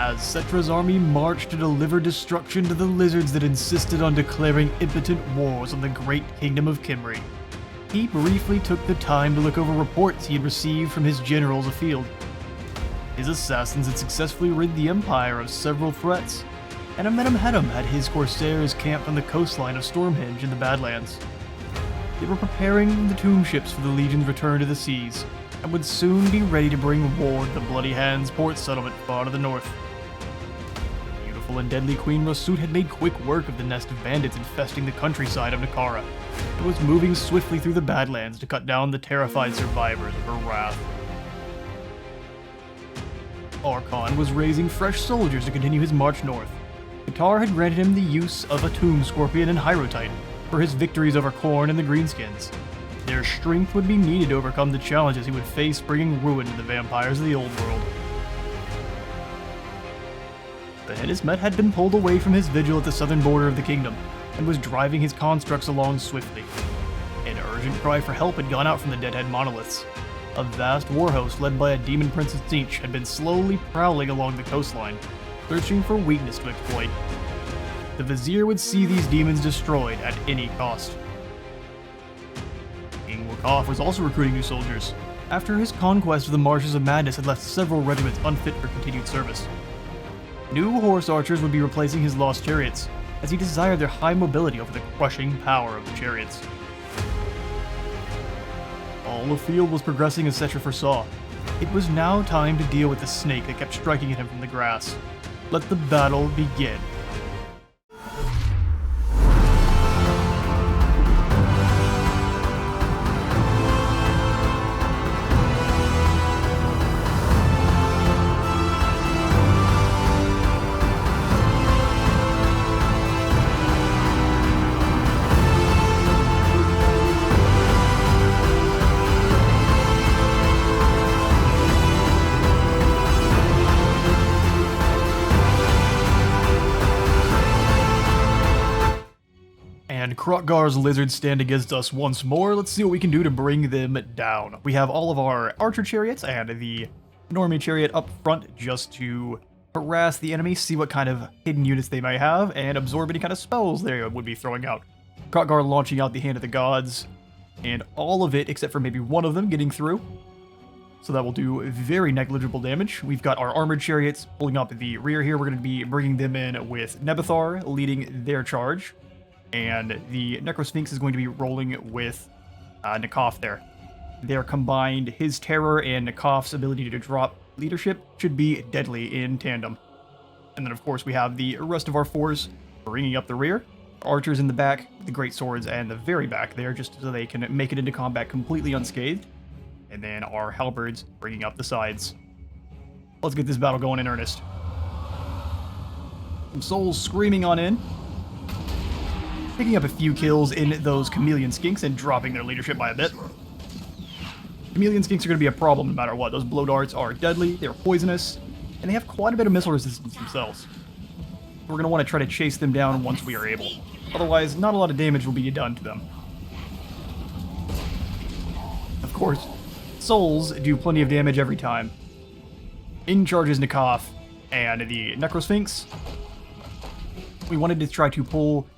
as Settra's army marched to deliver destruction to the lizards that insisted on declaring impotent wars on the great kingdom of Khemric. He briefly took the time to look over reports he had received from his generals afield. His assassins had successfully rid the Empire of several threats, and Amenemhotep had his corsairs camped on the coastline of Stormhenge in the Badlands. They were preparing the tomb ships for the Legion's return to the seas, and would soon be ready to bring war to the Bloody Handz port settlement far to the north. The beautiful and deadly Queen Rasut had made quick work of the nest of bandits infesting the countryside of Nakara, and was moving swiftly through the Badlands to cut down the terrified survivors of her wrath. Arkhan was raising fresh soldiers to continue his march north. Qatar had granted him the use of a tomb scorpion and hyrotite for his victories over Khorne and the Greenskins. Their strength would be needed to overcome the challenges he would face bringing ruin to the vampires of the old world. The Henismet had been pulled away from his vigil at the southern border of the kingdom, and was driving his constructs along swiftly. An urgent cry for help had gone out from the Deadhead monoliths. A vast warhost led by a demon prince of Tzeentch had been slowly prowling along the coastline, searching for weakness to exploit. The Vizier would see these demons destroyed at any cost. King Wakhaf was also recruiting new soldiers, after his conquest of the Marshes of Madness had left several regiments unfit for continued service. New horse archers would be replacing his lost chariots, as he desired their high mobility over the crushing power of the chariots. All afield was progressing as Settra foresaw. It was now time to deal with the snake that kept striking at him from the grass. Let the battle begin. Kroq-Gar's lizards stand against us once more. Let's see what we can do to bring them down. We have all of our archer chariots and the normie chariot up front just to harass the enemy, see what kind of hidden units they might have, and absorb any kind of spells they would be throwing out. Kroq-Gar launching out the Hand of the Gods, and all of it except for maybe one of them getting through. So that will do very negligible damage. We've got our armored chariots pulling up the rear here. We're going to be bringing them in with Nebethar leading their charge. And the Necrosphinx is going to be rolling with Nekaph there. Their combined, his terror and Nekaph's ability to drop leadership should be deadly in tandem. And then of course we have the rest of our force bringing up the rear. Archers in the back, the great swords, and the very back there just so they can make it into combat completely unscathed. And then our halberds bringing up the sides. Let's get this battle going in earnest. Some souls screaming on in. Picking up a few kills in those chameleon skinks and dropping their leadership by a bit. Chameleon skinks are going to be a problem no matter what. Those blow darts are deadly, they're poisonous, and they have quite a bit of missile resistance themselves. We're going to want to try to chase them down once we are able. Otherwise, not a lot of damage will be done to them. Of course, souls do plenty of damage every time. In charges Nekaph and the Necrosphinx. We wanted to try to pull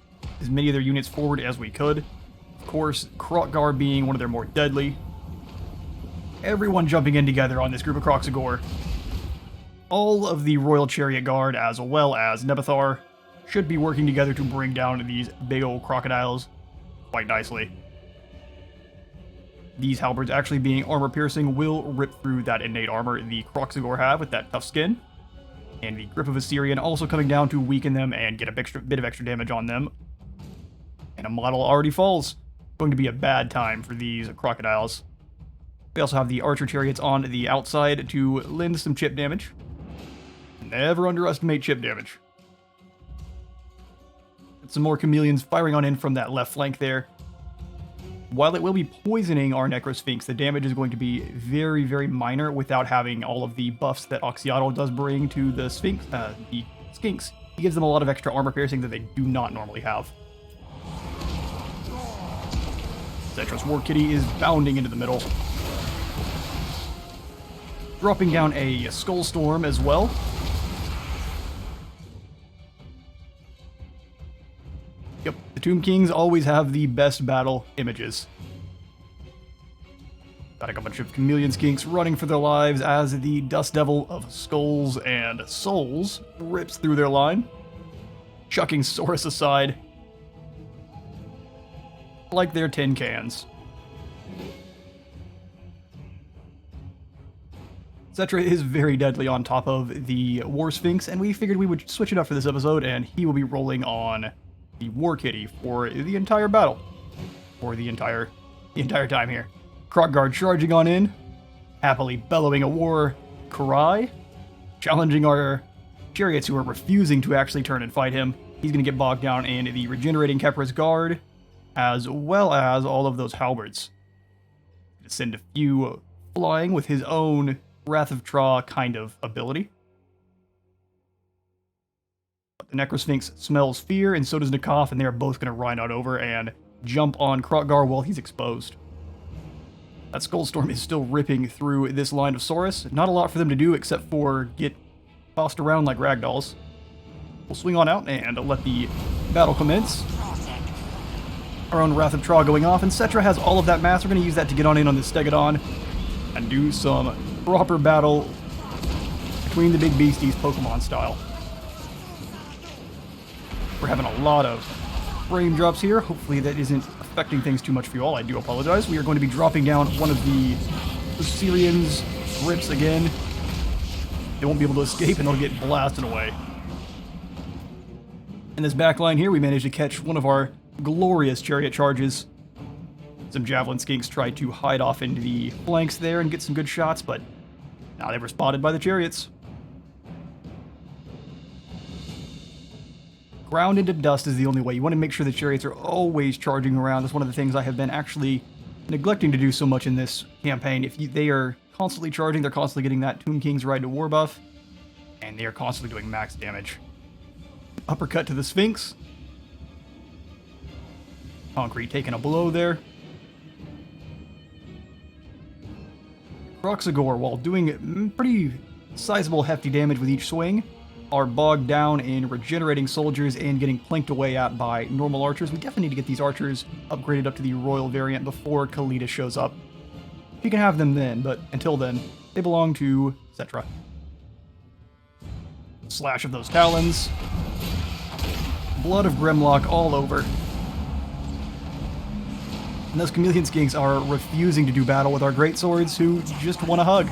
as many of their units forward as we could. Of course, Kroq-Gar being one of their more deadly. Everyone jumping in together on this group of Kroq-Gar. All of the Royal Chariot Guard, as well as Nebethar, should be working together to bring down these big old crocodiles quite nicely. These halberds actually being armor-piercing will rip through that innate armor the Kroq-Gar have with that tough skin. And the Grip of Assyrian also coming down to weaken them and get a bit of extra damage on them. And a model already falls. Going to be a bad time for these crocodiles. We also have the archer chariots on the outside to lend some chip damage. Never underestimate chip damage. Some more chameleons firing on in from that left flank there. While it will be poisoning our Necrosphinx, the damage is going to be very, very minor without having all of the buffs that Oxyotl does bring to the Sphinx, the Skinks. He gives them a lot of extra armor piercing that they do not normally have. Settra's War Kitty is bounding into the middle. Dropping down a Skull Storm as well. The Tomb Kings always have the best battle images. Got a bunch of chameleon skinks running for their lives as the Dust Devil of Skulls and Souls rips through their line, chucking Saurus aside like they're tin cans. Settra is very deadly on top of the War Sphinx, and we figured we would switch it up for this episode, and he will be rolling on the War Kitty for the entire battle. For the entire time here. Kroq-Gar charging on in, happily bellowing a war cry, challenging our chariots who are refusing to actually turn and fight him. He's going to get bogged down in the regenerating Khepris Guard, as well as all of those halberds. Gonna send a few flying with his own Wrath of Tra kind of ability. But the Necrosphinx smells fear, and so does Nekaph, and they are both going to ride out over and jump on Kroq-Gar while he's exposed. That Skullstorm is still ripping through this line of Saurus. Not a lot for them to do except for get tossed around like ragdolls. We'll swing on out and let the battle commence. Our own Wrath of Tra going off, and Settra has all of that mass. We're going to use that to get on in on this Stegodon and do some proper battle between the big beasties, Pokemon style. We're having a lot of frame drops here. Hopefully that isn't affecting things too much for you all. I do apologize. We are going to be dropping down one of the Syrians' grips again. They won't be able to escape, and they'll get blasted away. In this back line here, we managed to catch one of our glorious chariot charges. Some javelin skinks tried to hide off into the flanks there and get some good shots, but now they were spotted by the chariots. Ground into dust is the only way. You want to make sure the chariots are always charging around. That's one of the things I have been actually neglecting to do so much in this campaign. They are constantly charging, they're constantly getting that Tomb King's Ride to War buff, and they are constantly doing max damage. Uppercut to the Sphinx. Concrete taking a blow there. Kroq-Gar, while doing pretty sizable hefty damage with each swing, are bogged down in regenerating soldiers and getting planked away at by normal archers. We definitely need to get these archers upgraded up to the royal variant before Khalida shows up. You can have them then, but until then, they belong to Settra. Slash of those talons. Blood of Grimlock all over. And those chameleon skinks are refusing to do battle with our great swords who just want a hug.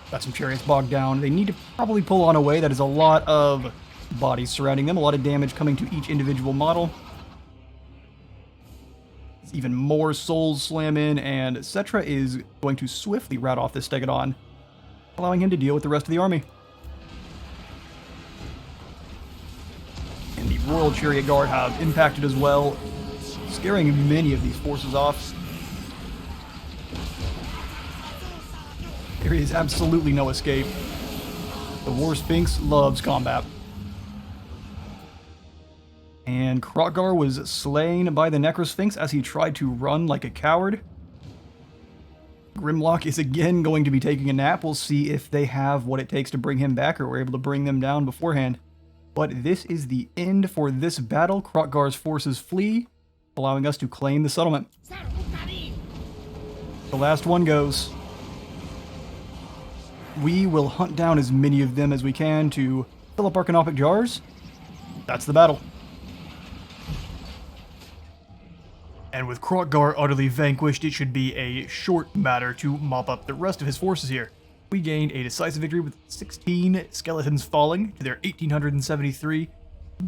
Got some chariots bogged down. They need to probably pull on away. That is a lot of bodies surrounding them. A lot of damage coming to each individual model. Even more souls slam in, and Settra is going to swiftly rat off this Stegodon, allowing him to deal with the rest of the army. And the Royal Chariot Guard have impacted as well, scaring many of these forces off. There is absolutely no escape. The War Sphinx loves combat. And Kroq-Gar was slain by the Necrosphinx as he tried to run like a coward. Grimlock is again going to be taking a nap. We'll see if they have what it takes to bring him back, or we're able to bring them down beforehand. But this is the end for this battle. Kroq-Gar's forces flee, allowing us to claim the settlement. The last one goes. We will hunt down as many of them as we can to fill up our canopic jars. That's the battle. And with Kroq-Gar utterly vanquished, it should be a short matter to mop up the rest of his forces here. We gained a decisive victory with 16 skeletons falling to their 1,873.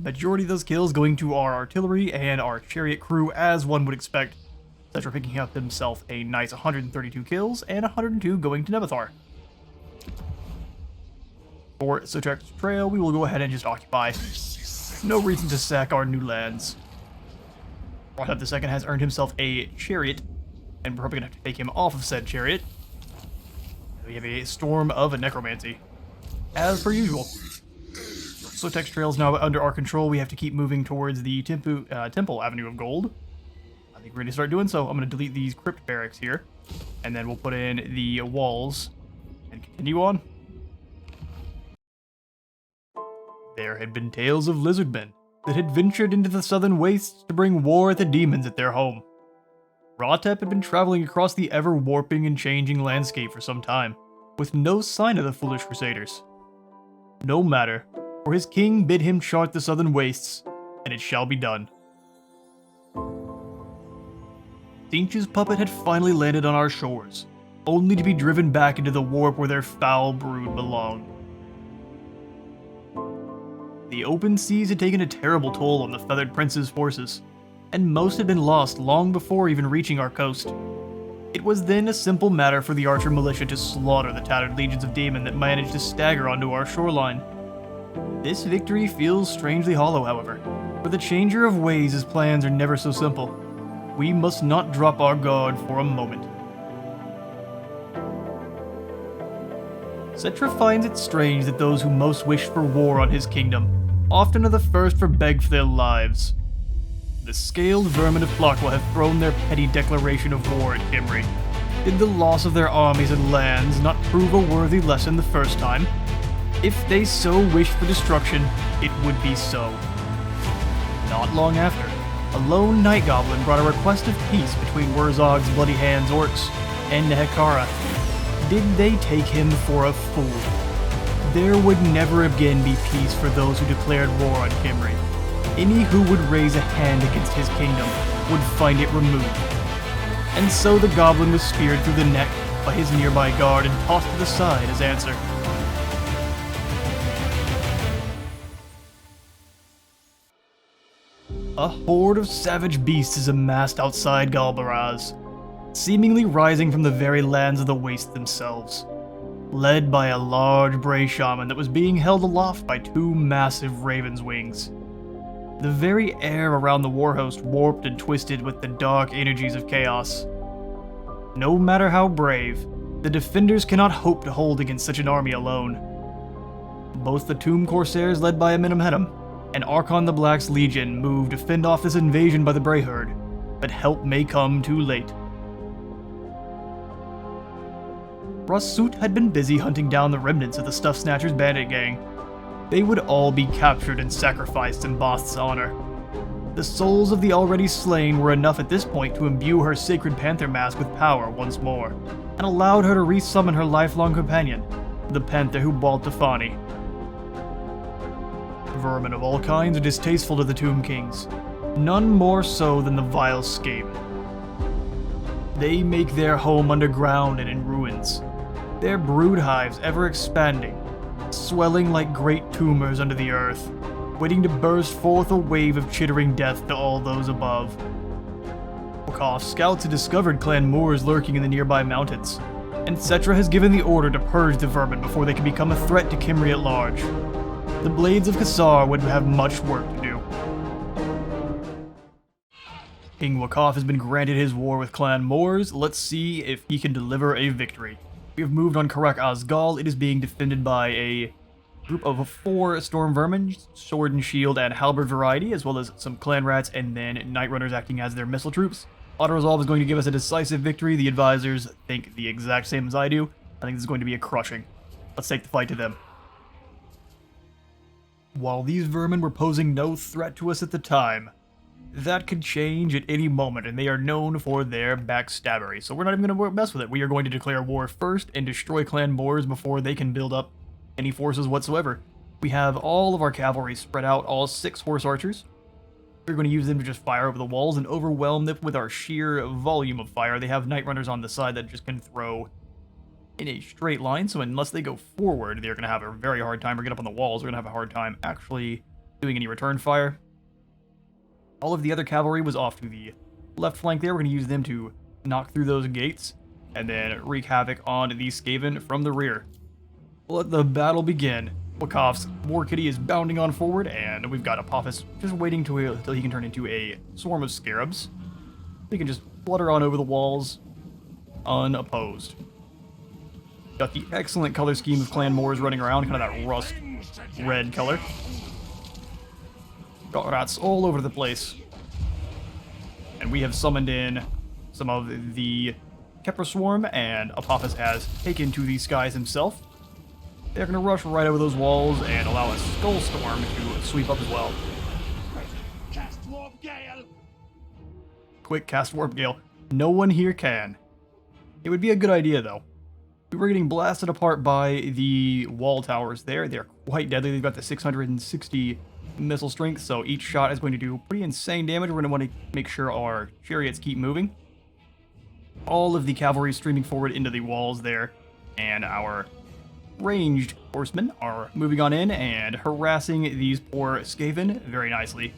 Majority of those kills going to our artillery and our chariot crew, as one would expect. Settra picking up himself a nice 132 kills, and 102 going to Nebethar. For Settra's Trail, we will go ahead and just occupy. No reason to sack our new lands. Waaagh II has earned himself a chariot, and we're probably going to have to take him off of said chariot. We have a storm of a necromancy, as per usual. Settra's Trail is now under our control. We have to keep moving towards the Temple Avenue of Gold. I think we're going to start doing so. I'm going to delete these crypt barracks here, and then we'll put in the walls and continue on. there had been tales of lizardmen that had ventured into the southern wastes to bring war at the demons at their home. Ratep had been traveling across the ever-warping and changing landscape for some time, with no sign of the foolish crusaders. No matter, for his king bid him chart the southern wastes, and it shall be done. Tzeentch's puppet had finally landed on our shores, only to be driven back into the warp where their foul brood belonged. The open seas had taken a terrible toll on the Feathered Prince's forces, and most had been lost long before even reaching our coast. It was then a simple matter for the Archer militia to slaughter the tattered legions of demon that managed to stagger onto our shoreline. This victory feels strangely hollow, however, for the changer of ways' plans are never so simple. We must not drop our guard for a moment. Settra finds it strange that those who most wish for war on his kingdom often are the first to beg for their lives. The scaled vermin of Tlaqua have thrown their petty declaration of war at Khemric. Did the loss of their armies and lands not prove a worthy lesson the first time? If they so wished for destruction, it would be so. Not long after, a lone night goblin brought a request of peace between Wurzzag's Bloody Handz orcs and Nehekara. Did they take him for a fool? There would never again be peace for those who declared war on Khemric. Any who would raise a hand against his kingdom would find it removed. And so the goblin was speared through the neck by his nearby guard and tossed to the side as answer. A horde of savage beasts is amassed outside Galbaraz, seemingly rising from the very lands of the Waste themselves, led by a large Bray Shaman that was being held aloft by two massive raven's wings. The very air around the warhost warped and twisted with the dark energies of chaos. No matter how brave, the defenders cannot hope to hold against such an army alone. Both the Tomb Corsairs led by Amenemhetem and Arkhan the Black's Legion moved to fend off this invasion by the Bray Herd, but help may come too late. Rasut had been busy hunting down the remnants of the Stuff Snatchers bandit gang. They would all be captured and sacrificed in Both's honor. The souls of the already slain were enough at this point to imbue her sacred panther mask with power once more, and allowed her to resummon her lifelong companion, the panther who bawled to Fani. Vermin of all kinds are distasteful to the Tomb Kings, none more so than the vile Skaven. They make their home underground and in ruins, their brood hives ever expanding, swelling like great tumors under the earth, waiting to burst forth a wave of chittering death to all those above. Wakhaf scouts had discovered Clan Moors lurking in the nearby mountains, and Settra has given the order to purge the vermin before they can become a threat to Khemri at large. The Blades of Kassar would have much work to do. King Wakhaf has been granted his war with Clan Moors. Let's see if he can deliver a victory. We have moved on Karak Azgal. It is being defended by a group of 4 Storm Vermin, Sword and Shield and Halberd variety, as well as some Clan Rats and then Night Runners acting as their missile troops. Auto Resolve is going to give us a decisive victory. The advisors think the exact same as I do. I think this is going to be a crushing. Let's take the fight to them. While these vermin were posing no threat to us at the time, that could change at any moment, and they are known for their backstabbery, so we're not even going to mess with it. We are going to declare war first and destroy Clan Moors before they can build up any forces whatsoever. We have all of our cavalry spread out, all 6 horse archers. We're going to use them to just fire over the walls and overwhelm them with our sheer volume of fire. They have Night Runners on the side that just can throw in a straight line, so unless they go forward, they're going to have a very hard time, or get up on the walls, they're going to have a hard time actually doing any return fire. All of the other cavalry was off to the left flank there. We're going to use them to knock through those gates, and then wreak havoc on the Skaven from the rear. Let the battle begin. Wakhaf's War Kitty is bounding on forward, and we've got Apophis just waiting until he can turn into a swarm of scarabs. He can just flutter on over the walls unopposed. Got the excellent color scheme of Clan Moors running around, kind of that rust red color. Got rats all over the place. And we have summoned in some of the Kepra Swarm, and Apophis has taken to the skies himself. They're going to rush right over those walls and allow a Skull Storm to sweep up as well. Cast Warp Gale. Quick, cast Warp Gale. No one here can. It would be a good idea, though. We were getting blasted apart by the wall towers there. They're quite deadly. They've got the 660 missile strength, so each shot is going to do pretty insane damage. We're going to want to make sure our chariots keep moving. All of the cavalry streaming forward into the walls there, and our ranged horsemen are moving on in and harassing these poor Skaven very nicely.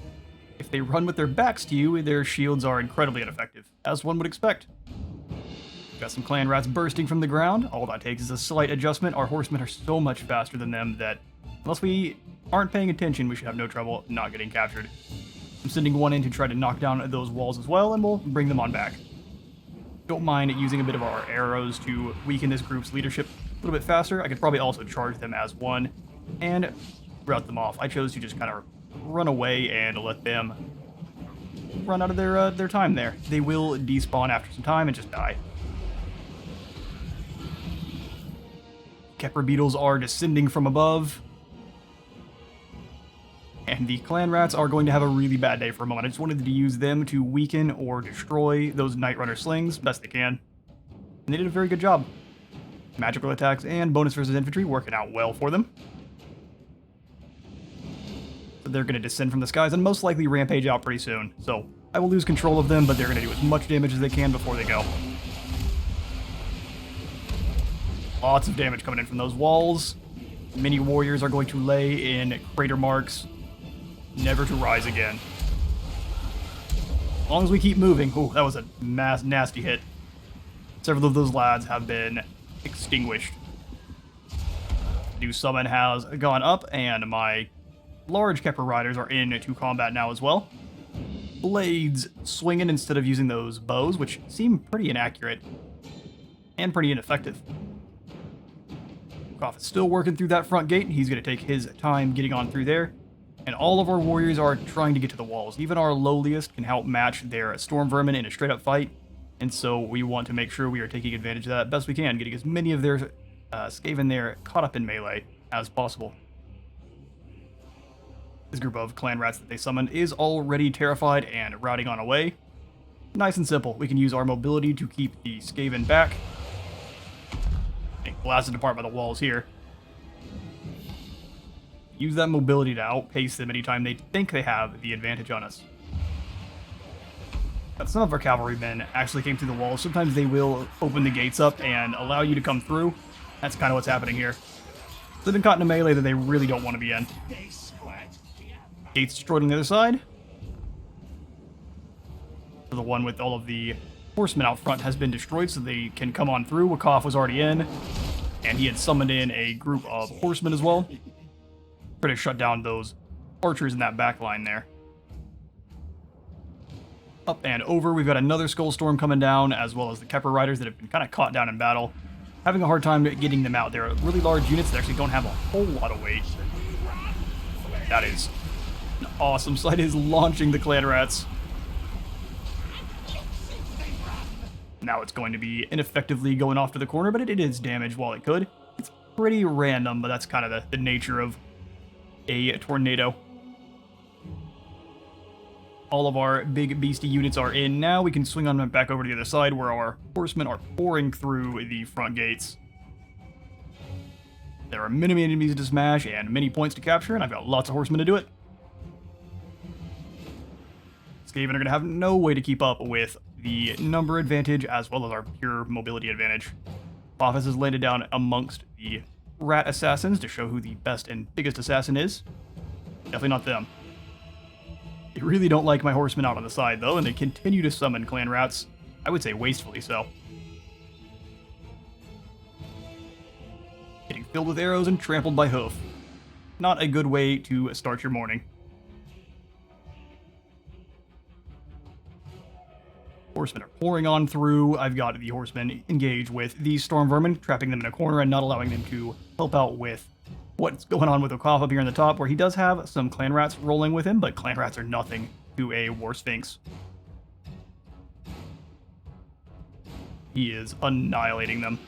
If they run with their backs to you, their shields are incredibly ineffective, as one would expect. Got some clan rats bursting from the ground. All that takes is a slight adjustment. Our horsemen are so much faster than them that, unless we aren't paying attention, we should have no trouble not getting captured. I'm sending one in to try to knock down those walls as well, and we'll bring them on back. Don't mind using a bit of our arrows to weaken this group's leadership a little bit faster. I could probably also charge them as one and rout them off. I chose to just kind of run away and let them run out of their time there. They will despawn after some time and just die. Kepler beetles are descending from above. And the clan rats are going to have a really bad day for a moment. I just wanted to use them to weaken or destroy those Night Runner slings best they can. And they did a very good job. Magical attacks and bonus versus infantry working out well for them. So they're going to descend from the skies and most likely rampage out pretty soon. So I will lose control of them, but they're going to do as much damage as they can before they go. Lots of damage coming in from those walls. Many warriors are going to lay in crater marks, never to rise again. As long as we keep moving. Ooh, that was a nasty hit. Several of those lads have been extinguished. New summon has gone up, and my large Kepler riders are into combat now as well. Blades swinging instead of using those bows, which seem pretty inaccurate and pretty ineffective. Waakhaf is still working through that front gate. He's going to take his time getting on through there. And all of our warriors are trying to get to the walls. Even our lowliest can help match their storm vermin in a straight-up fight. And so we want to make sure we are taking advantage of that best we can, getting as many of their Skaven there caught up in melee as possible. This group of clan rats that they summoned is already terrified and routing on away. Nice and simple. We can use our mobility to keep the Skaven back. Getting blasted apart by the walls here. Use that mobility to outpace them anytime they think they have the advantage on us. But some of our cavalrymen actually came through the walls. Sometimes they will open the gates up and allow you to come through. That's kind of what's happening here. They've been caught in a melee that they really don't want to be in. Gates destroyed on the other side. So the one with all of the horsemen out front has been destroyed, so they can come on through. Wakhaf was already in, and he had summoned in a group of horsemen as well. Try to shut down those archers in that back line there. Up and over, we've got another Skull Storm coming down, as well as the Kepler Riders that have been kind of caught down in battle. Having a hard time getting them out. They're really large units that actually don't have a whole lot of weight. That is an awesome sight. Is launching the clan rats. Now it's going to be ineffectively going off to the corner, but it is damage while it could. It's pretty random, but that's kind of the nature of a tornado. All of our big beastie units are in now. We can swing on them back over to the other side where our horsemen are pouring through the front gates. There are many enemies to smash and many points to capture, and I've got lots of horsemen to do it. Skaven are going to have no way to keep up with the number advantage as well as our pure mobility advantage. Office has landed down amongst the rat assassins to show who the best and biggest assassin is. Definitely not them. They really don't like my horsemen out on the side, though, and they continue to summon clan rats. I would say wastefully so. Getting filled with arrows and trampled by hoof. Not a good way to start your morning. Horsemen are pouring on through. I've got the horsemen engaged with these storm vermin, trapping them in a corner and not allowing them to help out with what's going on with Waakhaf up here on the top, where he does have some clan rats rolling with him, but clan rats are nothing to a war sphinx. He is annihilating them.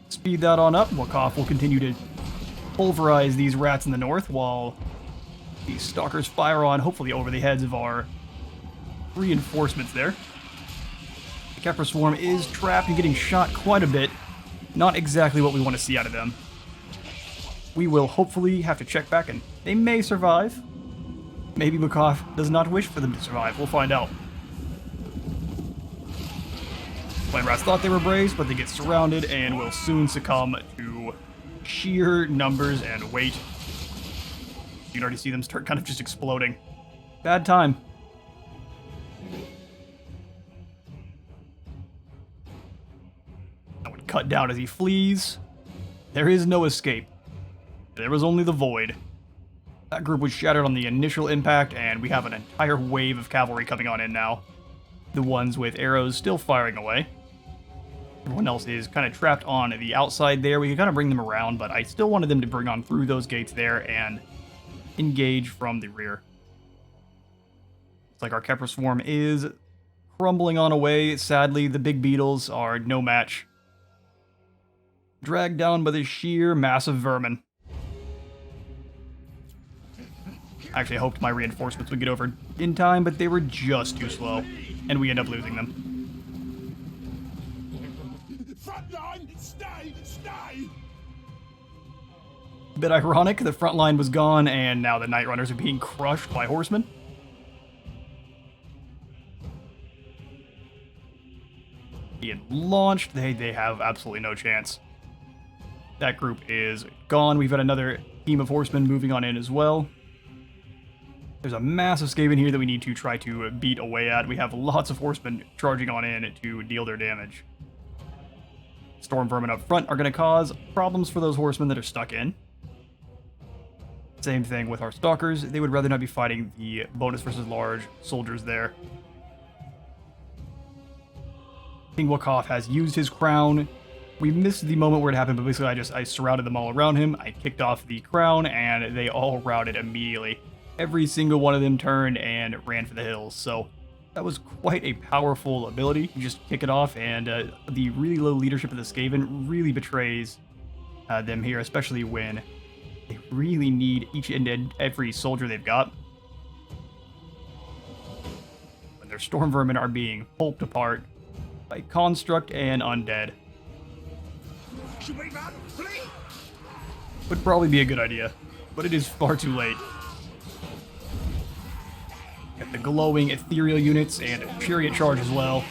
Speed that on up. Wakhaf will continue to pulverize these rats in the north while the stalkers fire on, hopefully over the heads of our reinforcements there. The Khepra swarm is trapped and getting shot quite a bit. Not exactly what we want to see out of them. We will hopefully have to check back, and they may survive. Maybe Wakhaf does not wish for them to survive. We'll find out. Flame rats thought they were brave, but they get surrounded and will soon succumb to sheer numbers and weight. You can already see them start kind of just exploding. Bad time. That would cut down as he flees. There is no escape. There was only the void. That group was shattered on the initial impact, and we have an entire wave of cavalry coming on in now. The ones with arrows still firing away. Everyone else is kind of trapped on the outside there. We can kind of bring them around, but I still wanted them to bring on through those gates there and engage from the rear. It's like our Khepra swarm is crumbling on away. Sadly, the big beetles are no match. Dragged down by the sheer massive vermin. Actually, I hoped my reinforcements would get over in time, but they were just too slow, and we end up losing them. Frontline, stay! A bit ironic, the front line was gone, and now the Night Runners are being crushed by horsemen. Being launched, they have absolutely no chance. That group is gone. We've got another team of horsemen moving on in as well. There's a massive Skaven here that we need to try to beat away at. We have lots of horsemen charging on in to deal their damage. Storm vermin up front are going to cause problems for those horsemen that are stuck in. Same thing with our stalkers. They would rather not be fighting the bonus versus large soldiers there. King Wakhaf has used his crown. We missed the moment where it happened, but basically I surrounded them all around him. I kicked off the crown, and they all routed immediately. Every single one of them turned and ran for the hills, so that was quite a powerful ability. You just kick it off, and the really low leadership of the Skaven really betrays them here, especially when they really need each and every soldier they've got. When their storm vermin are being pulped apart by construct and undead. Should we run? Flee! Would probably be a good idea, but it is far too late. Got the glowing ethereal units and a chariot charge as well.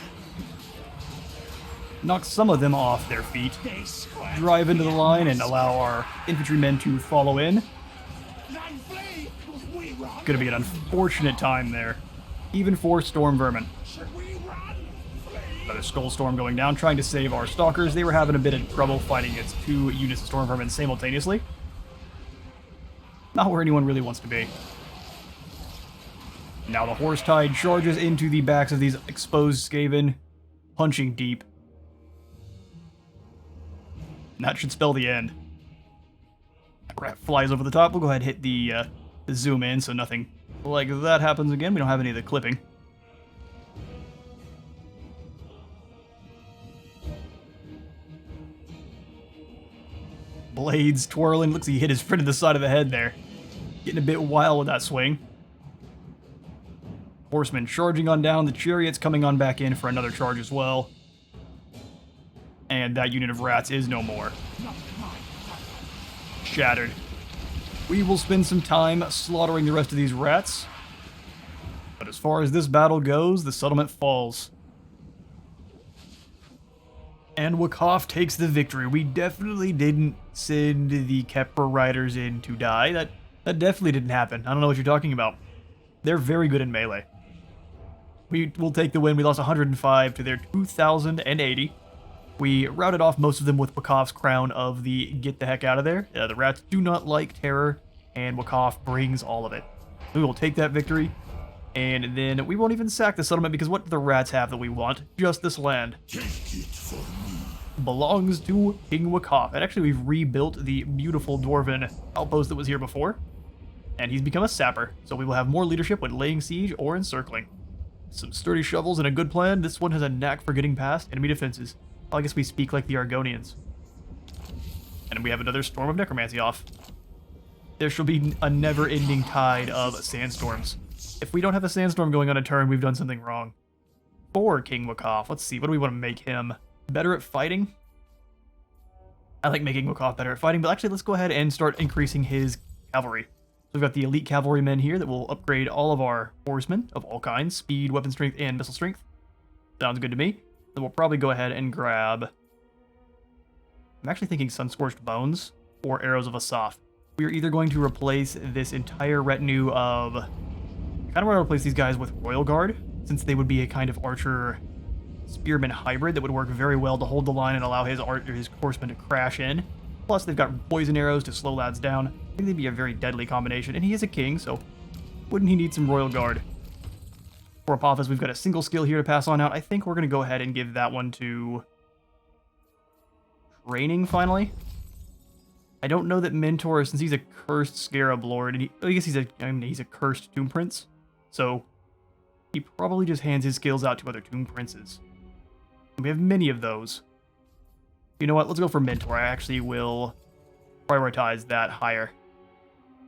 Knock some of them off their feet. Drive into the line and allow our infantrymen to follow in. Gonna be an unfortunate time there, even for storm vermin. Another skull storm going down, trying to save our stalkers. They were having a bit of trouble fighting against two units of storm vermin simultaneously. Not where anyone really wants to be. Now the horse tide charges into the backs of these exposed Skaven, punching deep. And that should spell the end. Rat flies over the top. We'll go ahead and hit the zoom in so nothing like that happens again. We don't have any of the clipping. Blades twirling. Looks like he hit his friend in the side of the head there. Getting a bit wild with that swing. Horsemen charging on down. The chariots coming on back in for another charge as well. And that unit of rats is no more. Shattered. We will spend some time slaughtering the rest of these rats. But as far as this battle goes, the settlement falls. And Wakhaf takes the victory. We definitely didn't send the Khepra riders in to die. That definitely didn't happen. I don't know what you're talking about. They're very good in melee. We will take the win. We lost 105 to their 2,080. We routed off most of them with Wakhaf's crown of the get the heck out of there. The rats do not like terror, and Wakhaf brings all of it. We will take that victory, and then we won't even sack the settlement because what do the rats have that we want? Just this land. Take it for me. Belongs to King Wakhaf. And actually, we've rebuilt the beautiful dwarven outpost that was here before, and he's become a sapper, so we will have more leadership when laying siege or encircling. Some sturdy shovels and a good plan. This one has a knack for getting past enemy defenses. I guess we speak like the Argonians. And we have another Storm of Necromancy off. There shall be a never-ending tide of sandstorms. If we don't have a sandstorm going on a turn, we've done something wrong. For King Wakhaf, let's see, what do we want to make him? Better at fighting? I like making Wakhaf better at fighting, but actually let's go ahead and start increasing his cavalry. So we've got the elite cavalrymen here that will upgrade all of our horsemen of all kinds, speed, weapon strength, and missile strength. Sounds good to me. Then we'll probably go ahead and grab... I'm actually thinking Sun-Scorched Bones or Arrows of Asaf. We are either going to replace this entire retinue of... I kind of want to replace these guys with Royal Guard, since they would be a kind of archer spearman hybrid that would work very well to hold the line and allow his horsemen to crash in. Plus, they've got poison arrows to slow lads down. I think they'd be a very deadly combination, and he is a king, so wouldn't he need some Royal Guard? For Apophis, we've got a single skill here to pass on out. I think we're going to go ahead and give that one to... Training, finally? I don't know that Mentor, since he's a cursed Scarab Lord, and I guess he's a cursed Tomb Prince, so he probably just hands his skills out to other Tomb Princes. We have many of those. You know what? Let's go for Mentor. I actually will prioritize that higher.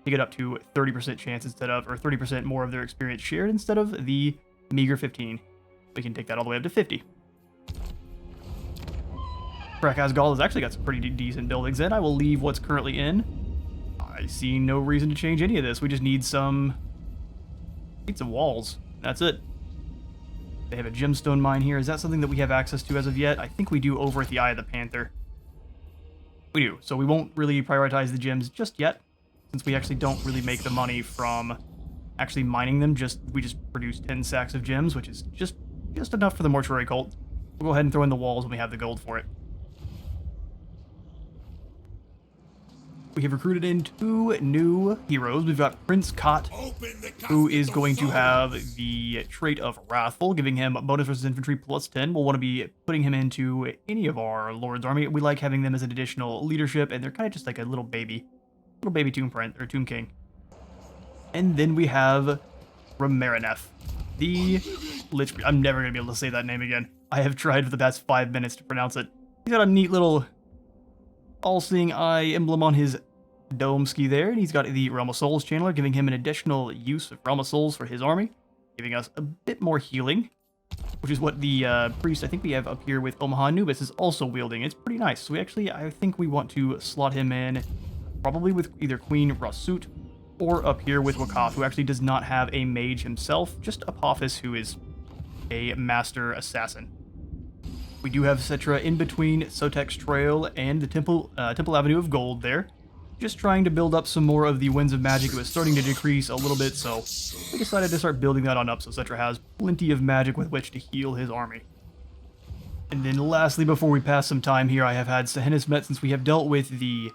Take it up to 30% chance instead of, or 30% more of their experience shared instead of the meager 15. We can take that all the way up to 50. Krakazgal has actually got some pretty decent buildings in. I will leave what's currently in. I see no reason to change any of this. We just need some walls. That's it. They have a gemstone mine here. Is that something that we have access to as of yet? I think we do over at the Eye of the Panther. We do. So we won't really prioritize the gems just yet, since we actually don't really make the money from actually mining them. We just produce 10 sacks of gems, which is just enough for the mortuary cult. We'll go ahead and throw in the walls when we have the gold for it. We have recruited in 2 new heroes. We've got Prince Kot, who is going to have the trait of Wrathful, giving him bonus versus infantry plus 10. We'll want to be putting him into any of our Lord's army. We like having them as an additional leadership, and they're kind of just like a little baby Tomb Prince, or Tomb King. And then we have Ramarinef, the Lich... I'm never going to be able to say that name again. I have tried for the past 5 minutes to pronounce it. He's got a neat little all-seeing eye emblem on his dome ski there, and he's got the Realm of Souls channeler, giving him an additional use of Realm of Souls for his army, giving us a bit more healing, which is what the priest I think we have up here with Omaha Anubis is also wielding. It's pretty nice. So I think we want to slot him in probably with either Queen Rasut or up here with Wakhaf, who actually does not have a mage himself, just Apophis, who is a master assassin. We do have Settra in between Sotek's Trail and the Temple Avenue of Gold there. Just trying to build up some more of the Winds of Magic. It was starting to decrease a little bit, so we decided to start building that on up so Settra has plenty of magic with which to heal his army. And then lastly, before we pass some time here, I have had Sehenismet, since we have dealt with the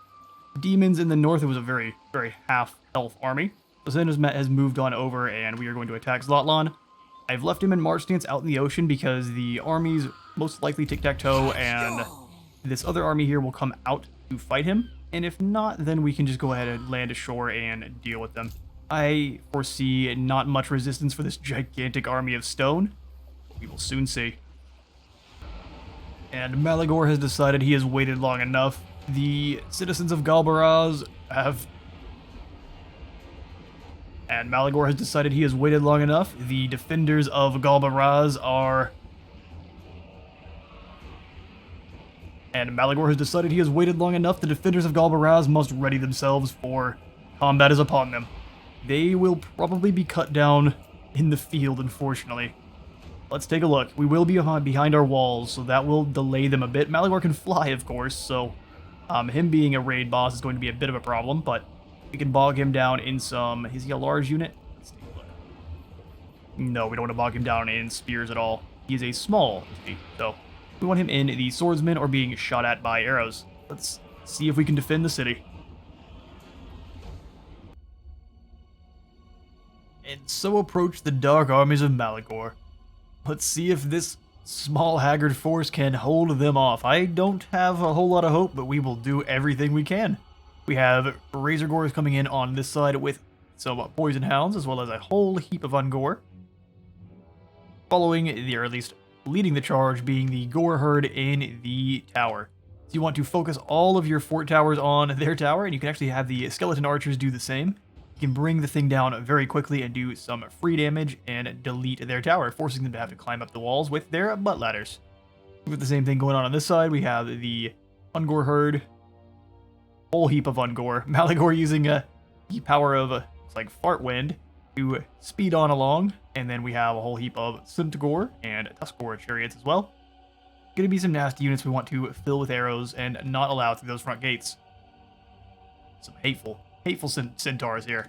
demons in the north. It was a very, very half-elf army. So Sehenismet has moved on over, and we are going to attack Zlatlan. I've left him in march stance out in the ocean because the armies most likely tic-tac-toe, and this other army here will come out to fight him. And if not, then we can just go ahead and land ashore and deal with them. I foresee not much resistance for this gigantic army of stone. We will soon see. And Malagor has decided he has waited long enough. The citizens of Galbaraz have... And Malagor has decided he has waited long enough. The defenders of Galbaraz are... And Malagor has decided he has waited long enough. The defenders of Galbaraz must ready themselves, for combat is upon them. They will probably be cut down in the field, unfortunately. Let's take a look. We will be behind our walls, so that will delay them a bit. Malagor can fly, of course, so him being a raid boss is going to be a bit of a problem, but we can bog him down in some... Is he a large unit? Let's take a look. No, we don't want to bog him down in spears at all. He is a small entity, so... We want him in the swordsman or being shot at by arrows. Let's see if we can defend the city. And so approach the dark armies of Malagor. Let's see if this small haggard force can hold them off. I don't have a whole lot of hope, but we will do everything we can. We have Razor Gores coming in on this side with some Poison Hounds, as well as a whole heap of Ungor. Following, or at least leading the charge, being the Gore Herd in the tower. So you want to focus all of your fort towers on their tower, and you can actually have the skeleton archers do the same. You can bring the thing down very quickly and do some free damage and delete their tower, forcing them to have to climb up the walls with their butt ladders. With the same thing going on this side, we have the Ungor herd. Whole heap of Ungor. Malagor using the power of it's like fart wind to speed on along, and then we have a whole heap of Centaur and Tuskor chariots as well. Gonna be some nasty units we want to fill with arrows and not allow through those front gates. Some hateful centaurs here.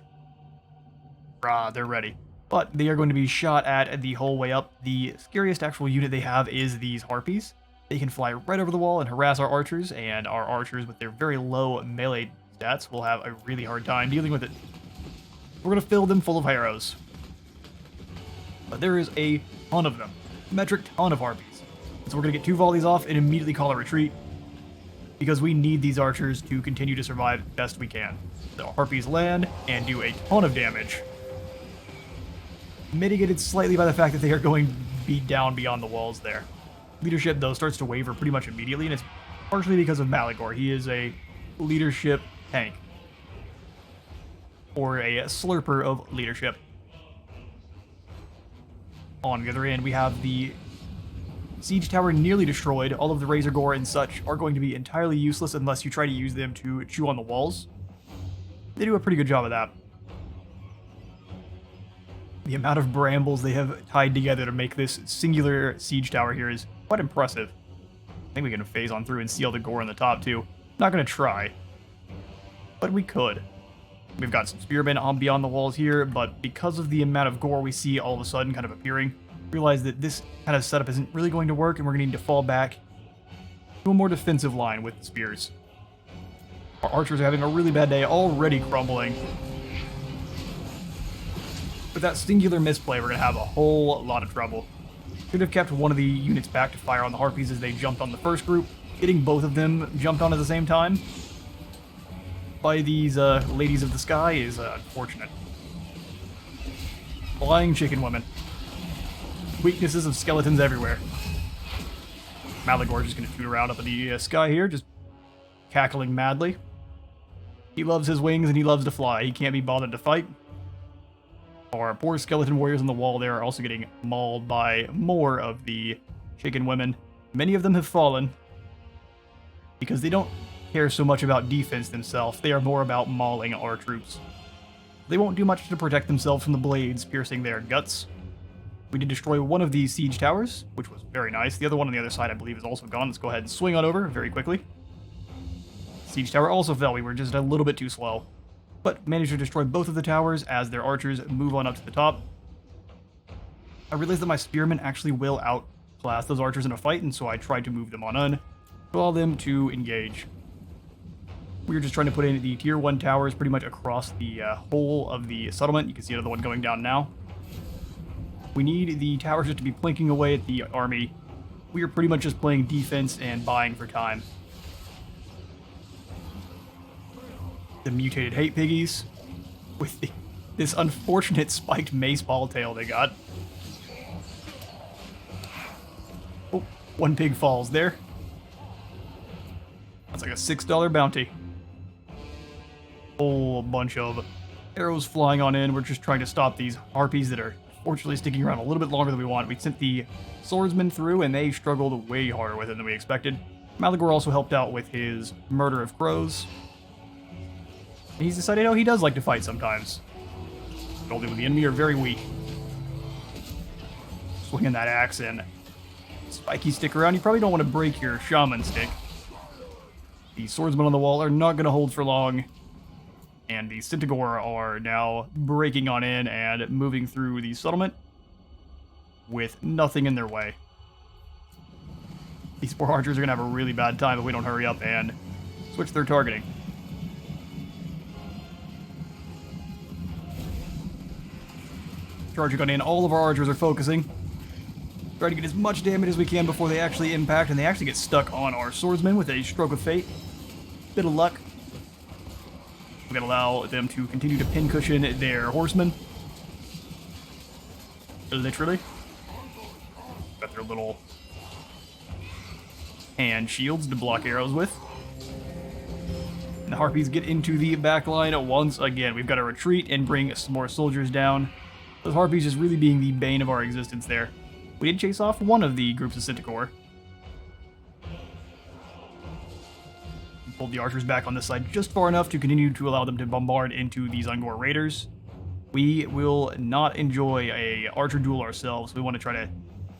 Rah, they're ready. But they are going to be shot at the whole way up. The scariest actual unit they have is these Harpies. They can fly right over the wall and harass our archers, and our archers with their very low melee stats will have a really hard time dealing with it. We're going to fill them full of arrows. But there is a ton of them. A metric ton of Harpies. So we're going to get 2 volleys off and immediately call a retreat, because we need these archers to continue to survive best we can. The Harpies land and do a ton of damage. Mitigated slightly by the fact that they are going beat down beyond the walls there. Leadership, though, starts to waver pretty much immediately, and it's partially because of Malagor. He is a leadership tank. Or a slurper of leadership. On the other end, we have the siege tower nearly destroyed. All of the Razor Gore and such are going to be entirely useless unless you try to use them to chew on the walls. They do a pretty good job of that. The amount of brambles they have tied together to make this singular siege tower here is quite impressive. I think we can phase on through and seal the gore on the top too. Not going to try, but we could. We've got some spearmen on beyond the walls here, but because of the amount of gore we see all of a sudden kind of appearing, realize that this kind of setup isn't really going to work, and we're going to need to fall back to a more defensive line with the spears. Our archers are having a really bad day, already crumbling. With that singular misplay, we're going to have a whole lot of trouble. Should have kept one of the units back to fire on the Harpies as they jumped on the first group. Getting both of them jumped on at the same time by these ladies of the sky is unfortunate. Flying chicken women. Weaknesses of skeletons everywhere. Malagor just going to shoot around up in the sky here, just cackling madly. He loves his wings and he loves to fly. He can't be bothered to fight. Our poor skeleton warriors on the wall there are also getting mauled by more of the chicken women. Many of them have fallen because they don't care so much about defense themselves. They are more about mauling our troops. They won't do much to protect themselves from the blades piercing their guts. We did destroy one of these siege towers, which was very nice. The other one on the other side, I believe, is also gone. Let's go ahead and swing on over very quickly. Siege tower also fell. We were just a little bit too slow, but managed to destroy both of the towers as their archers move on up to the top. I realized that my spearmen actually will outclass those archers in a fight, and so I tried to move them on in to allow them to engage. We were just trying to put in the tier 1 towers pretty much across the whole of the settlement. You can see another one going down now. We need the towers just to be plinking away at the army. We are pretty much just playing defense and buying for time. The mutated hate piggies with this unfortunate spiked mace ball tail they got. Oh, one pig falls there. That's like a $6 bounty. Whole bunch of arrows flying on in. We're just trying to stop these harpies that are fortunately sticking around a little bit longer than we want. We sent the swordsmen through and they struggled way harder with it than we expected. Malagor also helped out with his murder of crows. He's decided, oh, he does like to fight sometimes. Told him the enemy are very weak. Swinging that axe in. Spiky stick around. You probably don't want to break your shaman stick. The swordsmen on the wall are not going to hold for long. And the Centaur are now breaking on in and moving through the settlement with nothing in their way. These poor archers are going to have a really bad time if we don't hurry up and switch their targeting. Charging on in, all of our archers are focusing. Try to get as much damage as we can before they actually impact, and they actually get stuck on our swordsmen with a stroke of fate. Bit of luck. We're going to allow them to continue to pincushion their horsemen. Literally. Got their little and shields to block arrows with. And the Harpies get into the back line once again. We've got to retreat and bring some more soldiers down. Those Harpies just really being the bane of our existence there. We did chase off one of the groups of Centaur. Pulled the archers back on this side just far enough to continue to allow them to bombard into these Ungor raiders. We will not enjoy a archer duel ourselves. We want to try to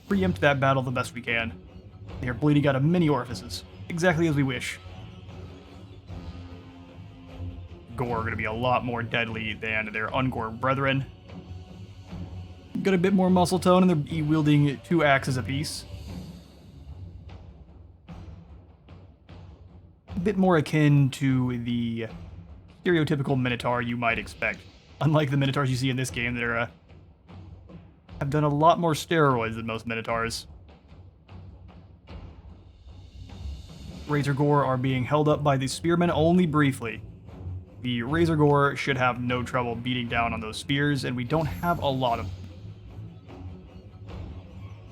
preempt that battle the best we can. They are bleeding out of many orifices, exactly as we wish. Gore are going to be a lot more deadly than their Ungor brethren. Got a bit more muscle tone, and they're wielding 2 axes apiece. A bit more akin to the stereotypical Minotaur you might expect. Unlike the Minotaurs you see in this game that are, have done a lot more steroids than most Minotaurs. Razor Gore are being held up by the Spearmen only briefly. The Razor Gore should have no trouble beating down on those spears, and we don't have a lot of them.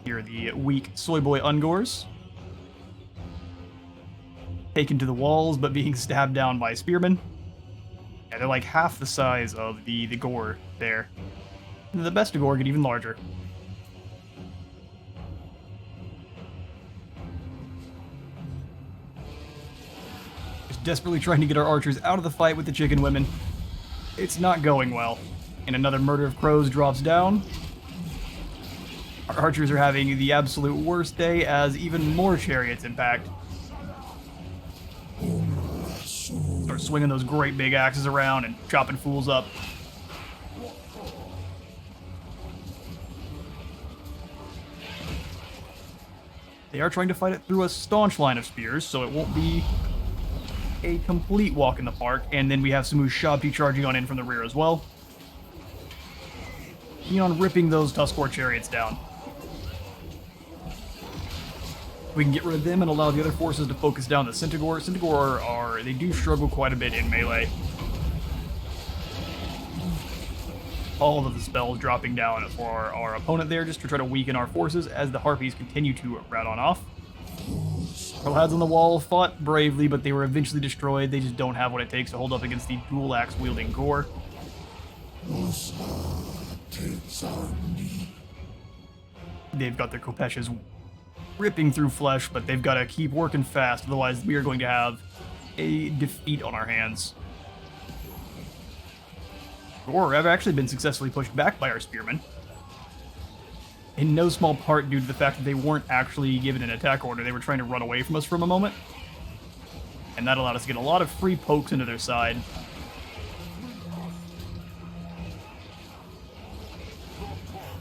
Here are the weak Soy Boy Ungors. Taken to the walls, but being stabbed down by Spearmen. Yeah, they're like half the size of the Gore there. And the best Gore get even larger. Just desperately trying to get our archers out of the fight with the chicken women. It's not going well. And another murder of crows drops down. Our archers are having the absolute worst day as even more chariots impact. Start swinging those great big axes around and chopping fools up. They are trying to fight it through a staunch line of spears, so it won't be a complete walk in the park. And then we have some Ushabti charging on in from the rear as well. Keen on ripping those Tuscarora chariots down. We can get rid of them and allow the other forces to focus down the Centaur. Centaur they do struggle quite a bit in melee. All of the spells dropping down for our opponent there just to try to weaken our forces as the Harpies continue to rat on off. Our lads on the wall fought bravely, but they were eventually destroyed. They just don't have what it takes to hold up against the dual axe wielding Gore. They've got their Kopeshes ripping through flesh, but they've got to keep working fast, otherwise we are going to have a defeat on our hands. Gore have actually been successfully pushed back by our spearmen. In no small part due to the fact that they weren't actually given an attack order. They were trying to run away from us for a moment. And that allowed us to get a lot of free pokes into their side.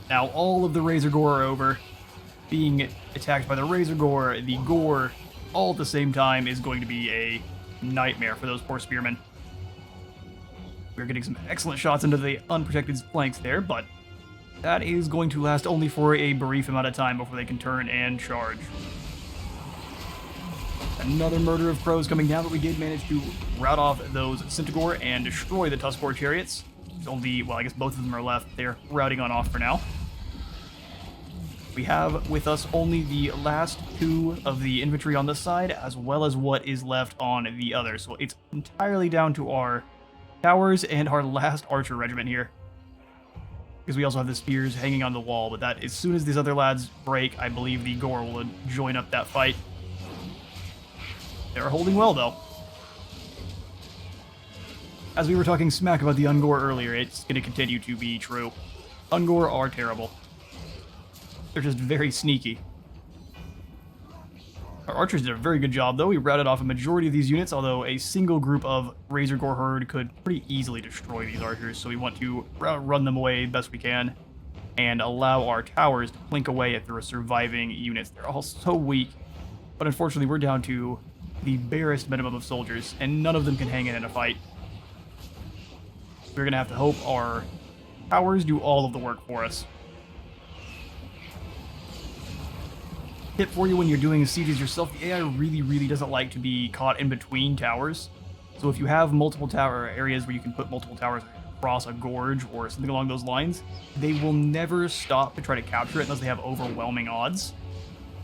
Now all of the Razor Gore are over. Being attacked by the Razor Gore, the Gore, all at the same time is going to be a nightmare for those poor spearmen. We're getting some excellent shots into the unprotected flanks there, but that is going to last only for a brief amount of time before they can turn and charge. Another murder of crows coming down, but we did manage to rout off those Centaur and destroy the Tuscarora chariots. Only, well, I guess both of them are left. They're routing on off for now. We have with us only the last 2 of the infantry on this side, as well as what is left on the other. So it's entirely down to our towers and our last archer regiment here. Because we also have the spears hanging on the wall, but that as soon as these other lads break, I believe the Gore will join up that fight. They're holding well, though. As we were talking smack about the Ungor earlier, it's going to continue to be true. Ungor are terrible. They're just very sneaky. Our archers did a very good job, though. We routed off a majority of these units, although a single group of Razor Gore herd could pretty easily destroy these archers, so we want to run them away best we can and allow our towers to plink away at the surviving units. They're all so weak, but unfortunately we're down to the barest minimum of soldiers, and none of them can hang in a fight. We're going to have to hope our towers do all of the work for us. Tip for you when you're doing sieges yourself, the AI really doesn't like to be caught in between towers. So if you have multiple tower areas where you can put multiple towers across a gorge or something along those lines, they will never stop to try to capture it unless they have overwhelming odds.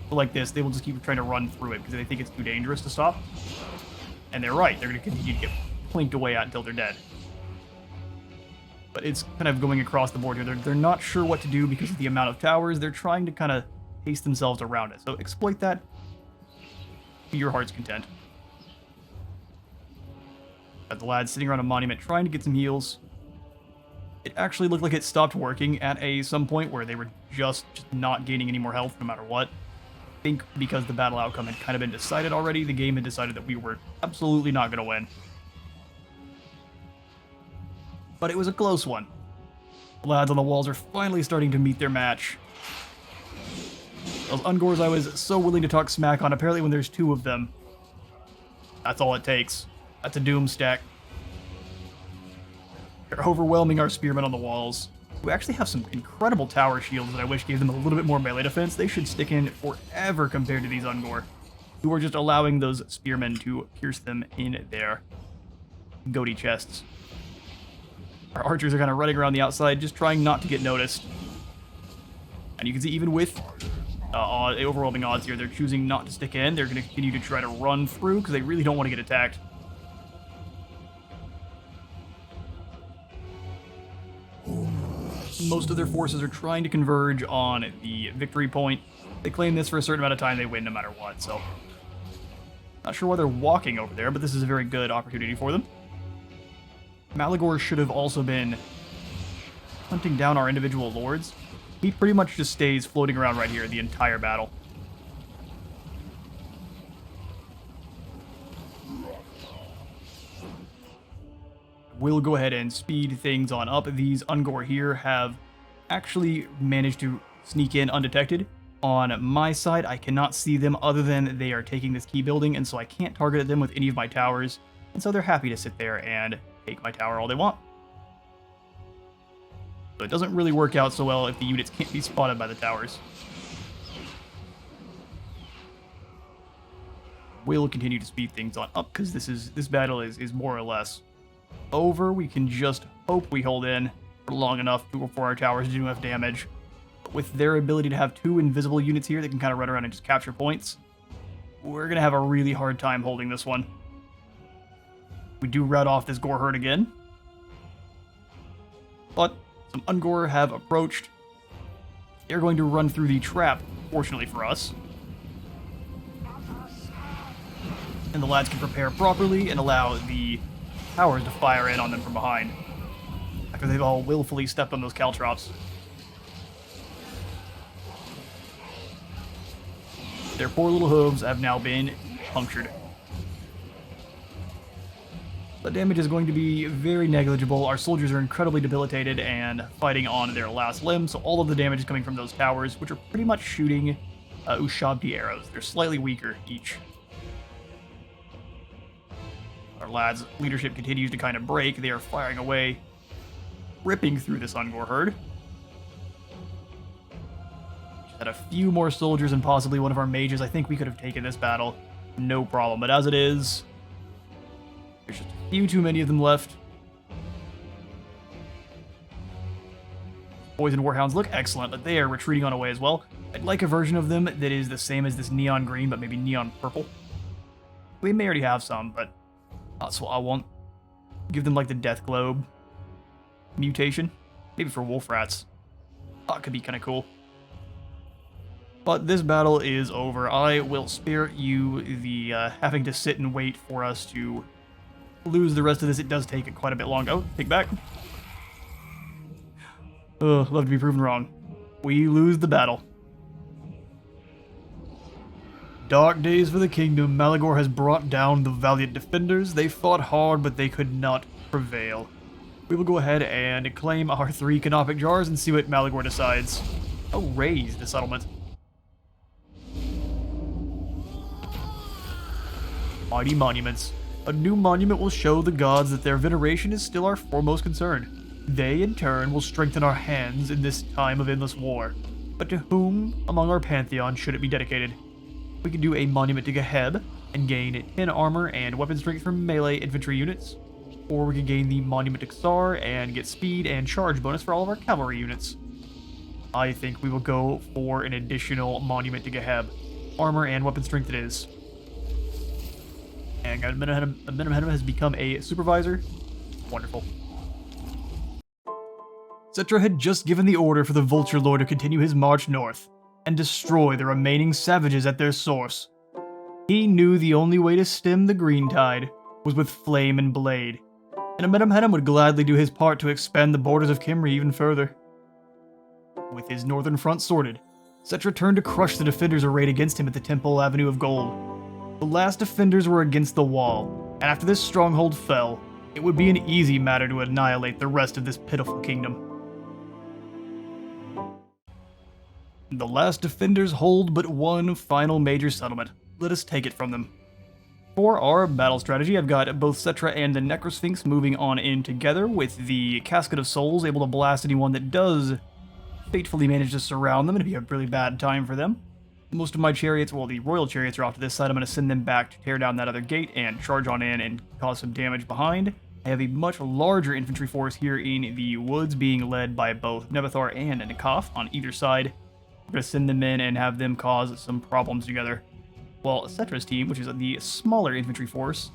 But like this, they will just keep trying to run through it because they think it's too dangerous to stop. And they're right. They're going to continue to get plinked away at until they're dead. But it's kind of going across the board here. They're not sure what to do because of the amount of towers. They're trying to kind of pace themselves around it. So exploit that to your heart's content. Got the lads sitting around a monument trying to get some heals. It actually looked like it stopped working at some point where they were just not gaining any more health no matter what. I think because the battle outcome had kind of been decided already, the game had decided that we were absolutely not going to win. But it was a close one. The lads on the walls are finally starting to meet their match. Those Ungors I was so willing to talk smack on, apparently when there's two of them, that's all it takes. That's a doom stack. They're overwhelming our spearmen on the walls, who actually have some incredible tower shields that I wish gave them a little bit more melee defense. They should stick in forever compared to these Ungor, who are just allowing those spearmen to pierce them in their goatee chests. Our archers are kind of running around the outside, just trying not to get noticed. And you can see even with overwhelming odds here, they're choosing not to stick in. They're going to continue to try to run through because they really don't want to get attacked. Most of their forces are trying to converge on the victory point. They claim this for a certain amount of time, they win no matter what, so... Not sure why they're walking over there, but this is a very good opportunity for them. Malagor should have also been hunting down our individual lords. He pretty much just stays floating around right here the entire battle. We'll go ahead and speed things on up. These Ungor here have actually managed to sneak in undetected. On my side, I cannot see them other than they are taking this key building, and so I can't target them with any of my towers. And so they're happy to sit there and take my tower all they want. So it doesn't really work out so well if the units can't be spotted by the towers. We'll continue to speed things on up because this battle is more or less over. We can just hope we hold in for long enough for our towers to do enough damage. But with their ability to have two invisible units here that can kind of run around and just capture points, we're going to have a really hard time holding this one. We do rout off this Gore herd again. But some Ungor have approached. They're going to run through the trap, fortunately for us. And the lads can prepare properly and allow the towers to fire in on them from behind, after they've all willfully stepped on those caltrops. Their poor little hooves have now been punctured. The damage is going to be very negligible. Our soldiers are incredibly debilitated and fighting on their last limb, so all of the damage is coming from those towers, which are pretty much shooting Ushabti arrows. They're slightly weaker each. Our lads' leadership continues to kind of break. They are firing away, ripping through this Ungor herd. Just had a few more soldiers and possibly one of our mages. I think we could have taken this battle, no problem. But as it is, there's just a few too many of them left. Poison Warhounds look excellent, but they are retreating on away as well. I'd like a version of them that is the same as this neon green, but maybe neon purple. We may already have some, but that's what I want. Give them like the Death Globe mutation. Maybe for wolf rats. That could be kind of cool. But this battle is over. I will spare you the having to sit and wait for us to lose the rest of this. It does take quite a bit long. Oh, take back. Ugh, love to be proven wrong. We lose the battle. Dark days for the kingdom. Malagor has brought down the valiant defenders. They fought hard, but they could not prevail. We will go ahead and claim our 3 canopic jars and see what Malagor decides. Oh, raise the settlement. Mighty monuments. A new monument will show the gods that their veneration is still our foremost concern. They, in turn, will strengthen our hands in this time of endless war. But to whom among our pantheon should it be dedicated? We can do a monument to Geheb and gain 10 armor and weapon strength from melee infantry units. Or we can gain the monument to Xar and get speed and charge bonus for all of our cavalry units. I think we will go for an additional monument to Geheb. armor and weapon strength it is. And Amenemhet has become a supervisor. Wonderful. Settra had just given the order for the Vulture Lord to continue his march north and destroy the remaining savages at their source. He knew the only way to stem the green tide was with flame and blade, and Amenemhet would gladly do his part to expand the borders of Khemric even further. With his northern front sorted, Settra turned to crush the defenders arrayed against him at the Temple Avenue of Gold. The last defenders were against the wall, and after this stronghold fell, it would be an easy matter to annihilate the rest of this pitiful kingdom. The last defenders hold but one final major settlement. Let us take it from them. For our battle strategy, I've got both Settra and the Necrosphinx moving on in together, with the Casket of Souls able to blast anyone that does fatefully manage to surround them. It'd be a really bad time for them. Most of my chariots, well, the royal chariots are off to this side. I'm going to send them back to tear down that other gate and charge on in and cause some damage behind. I have a much larger infantry force here in the woods, being led by both Nebethar and Nekaph on either side. I'm going to send them in and have them cause some problems together. While Settra's team, which is the smaller infantry force,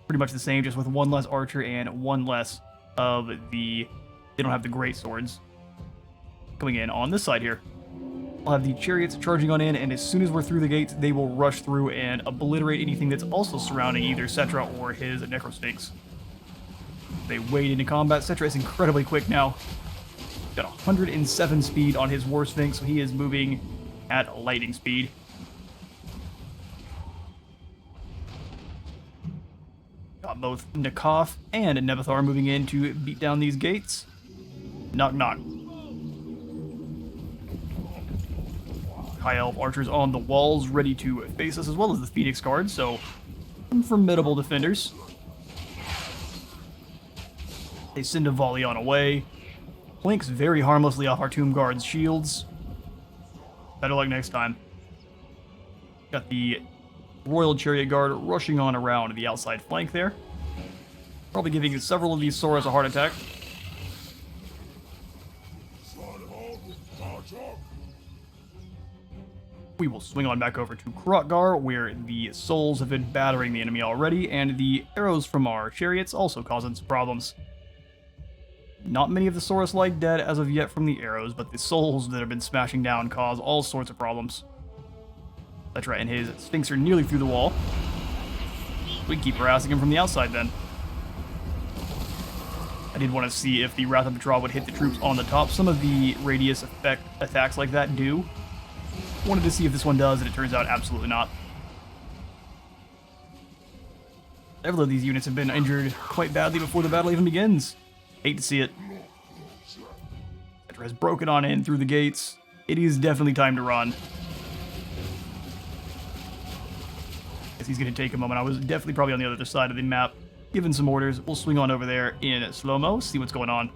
pretty much the same, just with one less archer and one less of the... They don't have the great swords. Coming in on this side here. I'll have the chariots charging on in, and as soon as we're through the gates, they will rush through and obliterate anything that's also surrounding either Settra or his Necrosphinx. They wade into combat. Settra is incredibly quick now. Got 107 speed on his War Sphinx, so he is moving at lightning speed. Got both Nekaph and Nebethar moving in to beat down these gates. Knock knock. High Elf archers on the walls ready to face us, as well as the Phoenix Guard, so some formidable defenders. They send a volley on away. Blinks very harmlessly off our Tomb Guard's shields. Better luck next time. Got the Royal Chariot Guard rushing on around the outside flank there. Probably giving several of these Soras a heart attack. We will swing on back over to Kroq-Gar, where the souls have been battering the enemy already, and the arrows from our chariots also causing some problems. Not many of the Saurus like dead as of yet from the arrows, but the souls that have been smashing down cause all sorts of problems. Settra and his Sphinx are nearly through the wall. We can keep harassing him from the outside then. I did want to see if the Wrath of Petra would hit the troops on the top. Some of the radius effect attacks like that do. Wanted to see if this one does, and it turns out absolutely not. Several of these units have been injured quite badly before the battle even begins. Hate to see it. Settra has broken on in through the gates. It is definitely time to run. Guess he's going to take a moment. I was definitely probably on the other side of the map. Given some orders, we'll swing on over there in slow-mo, see what's going on.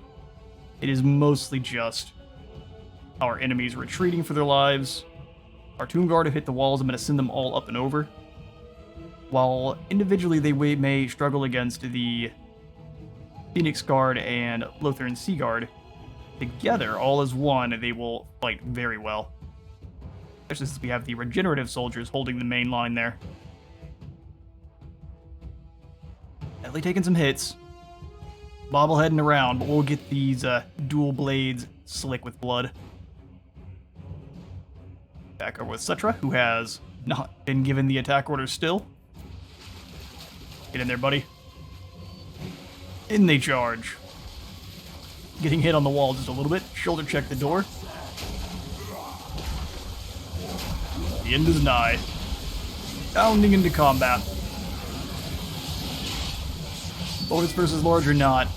It is mostly just our enemies retreating for their lives. Our Tomb Guard have hit the walls. I'm going to send them all up and over. While individually they may struggle against the Phoenix Guard and Lothern Sea Guard, together, all as one, they will fight very well. Especially since we have the regenerative soldiers holding the main line there. Definitely taking some hits. Bobbleheading around, but we'll get these dual blades slick with blood. Back over with Settra, who has not been given the attack order still. Get in there, buddy. In they charge. Getting hit on the wall just a little bit. Shoulder check the door. The end is nigh. Bounding into combat. Bonus versus large or not.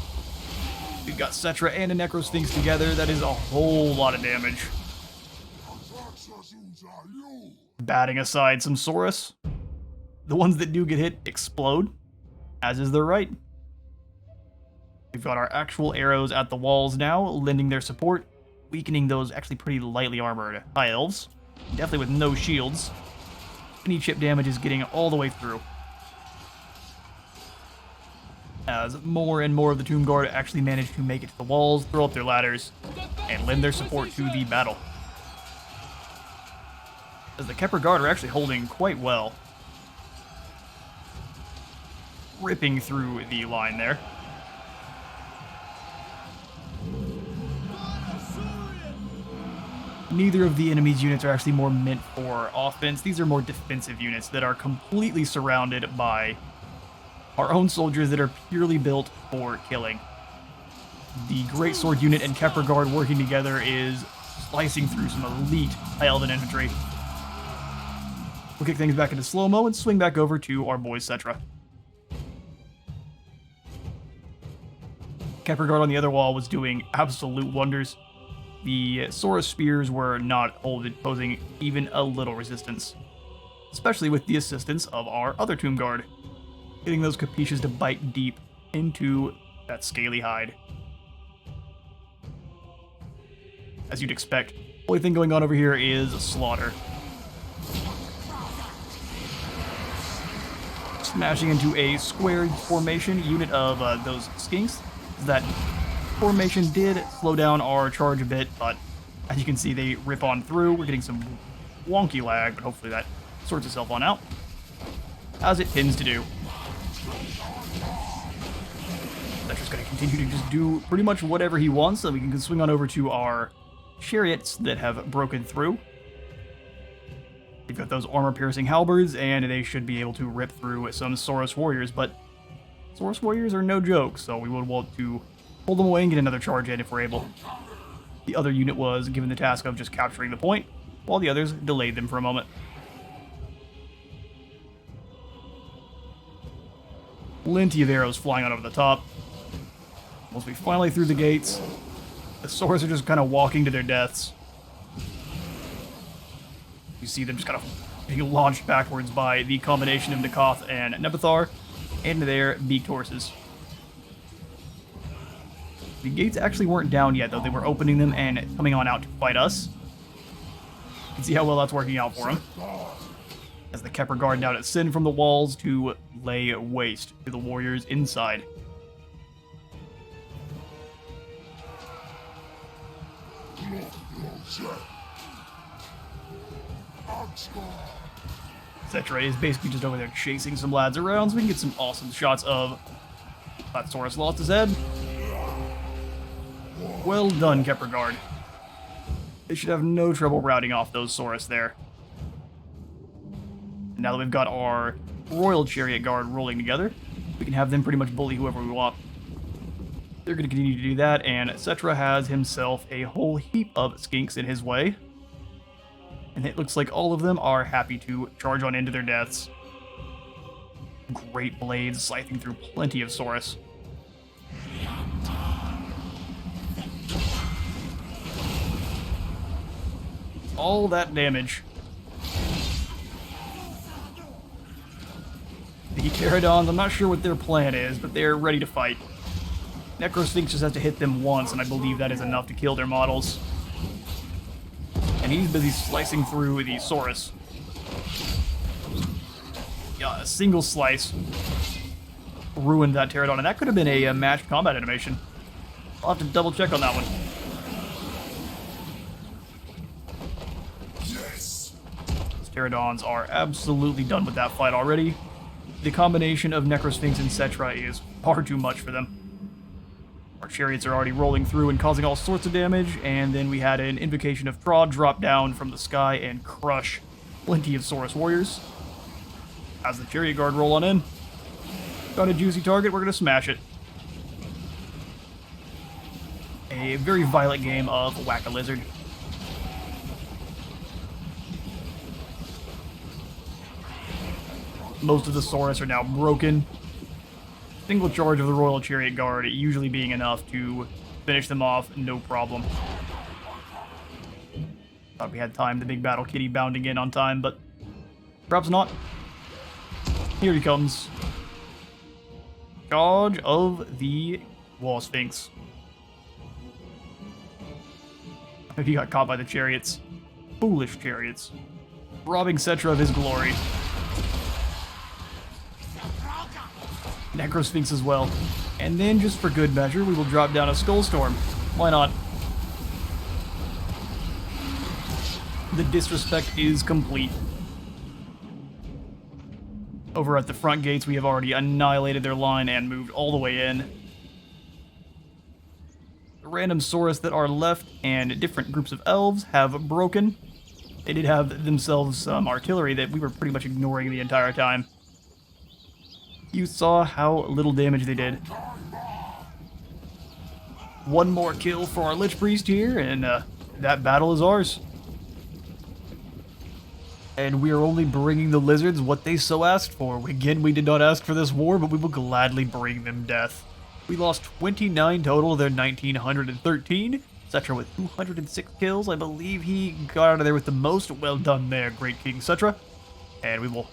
We've got Settra and a Necrosphinx together. That is a whole lot of damage. Batting aside some Saurus. The ones that do get hit explode, as is their right. We've got our actual arrows at the walls now, lending their support, weakening those actually pretty lightly armored High Elves. Definitely with no shields. Any chip damage is getting all the way through. As more and more of the Tomb Guard actually manage to make it to the walls, throw up their ladders, and lend their support to the battle. as the Khemric are actually holding quite well. Ripping through the line there. Neither of the enemy's units are actually more meant for offense. These are more defensive units that are completely surrounded by our own soldiers that are purely built for killing. The Greatsword unit and Khemric working together is slicing through some elite High Elven infantry. We'll kick things back into slow-mo and swing back over to our boy Settra. Khemric on the other wall was doing absolute wonders. The Saurus Spears were not posing even a little resistance, especially with the assistance of our other Tomb Guard, getting those capiches to bite deep into that scaly hide. As you'd expect, the only thing going on over here is slaughter. Smashing into a squared formation unit of those skinks. That formation did slow down our charge a bit, but as you can see, they rip on through. We're getting some wonky lag, but hopefully that sorts itself on out, as it tends to do. That's just going to continue to just do pretty much whatever he wants, so we can swing on over to our chariots that have broken through. They've got those armor-piercing halberds, and they should be able to rip through some Saurus warriors, but Saurus warriors are no joke, so we would want to pull them away and get another charge in if we're able. The other unit was given the task of just capturing the point, while the others delayed them for a moment. Plenty of arrows flying out over the top. Once we finally through the gates, the Saurus are just kind of walking to their deaths. You see them just kind of being launched backwards by the combination of Nekaph and Nebathar and their beaked horses. The gates actually weren't down yet, though. They were opening them and coming on out to fight us. You can see how well that's working out for them, as the Khemric now ascend from the walls to lay waste to the warriors inside. Settra is basically just over there chasing some lads around, so we can get some awesome shots of that Saurus lost his head. Well done, Khemric. They should have no trouble routing off those Saurus there. And now that we've got our Royal Chariot Guard rolling together, we can have them pretty much bully whoever we want. They're going to continue to do that, and Settra has himself a whole heap of skinks in his way. And it looks like all of them are happy to charge on into their deaths. Great blades slicing through plenty of Saurus. All that damage. The Pterodons, I'm not sure what their plan is, but they're ready to fight. Necrosphinx just has to hit them once, and I believe that is enough to kill their models. And he's busy slicing through the Saurus. Yeah, a single slice ruined that Pterodon, and that could have been a matched combat animation. I'll have to double check on that one. Yes. These Pterodons are absolutely done with that fight already. The combination of Necrosphinx and Settra is far too much for them. Our chariots are already rolling through and causing all sorts of damage, and then we had an Invocation of Trod drop down from the sky and crush plenty of Saurus warriors. As the Chariot Guard roll on in, got a juicy target, we're going to smash it. A very violent game of Whack-A-Lizard. Most of the Saurus are now broken. Single charge of the Royal Chariot Guard usually being enough to finish them off, no problem. Thought we had time, the big battle kitty bounding in on time, but perhaps not. Here he comes. Charge of the Wall Sphinx. He got caught by the chariots. Foolish chariots. Robbing Settra of his glory. Necrosphinx as well. And then, just for good measure, we will drop down a Skullstorm. Why not? The disrespect is complete. Over at the front gates, we have already annihilated their line and moved all the way in. The random Saurus that are left and different groups of elves have broken. They did have themselves some artillery that we were pretty much ignoring the entire time. You saw how little damage they did. One more kill for our Lich Priest here, and that battle is ours. And we are only bringing the lizards what they so asked for. Again, we did not ask for this war, but we will gladly bring them death. We lost 29 total, they're 1,913. Settra with 206 kills. I believe he got out of there with the most. Well done there, Great King Settra. And we will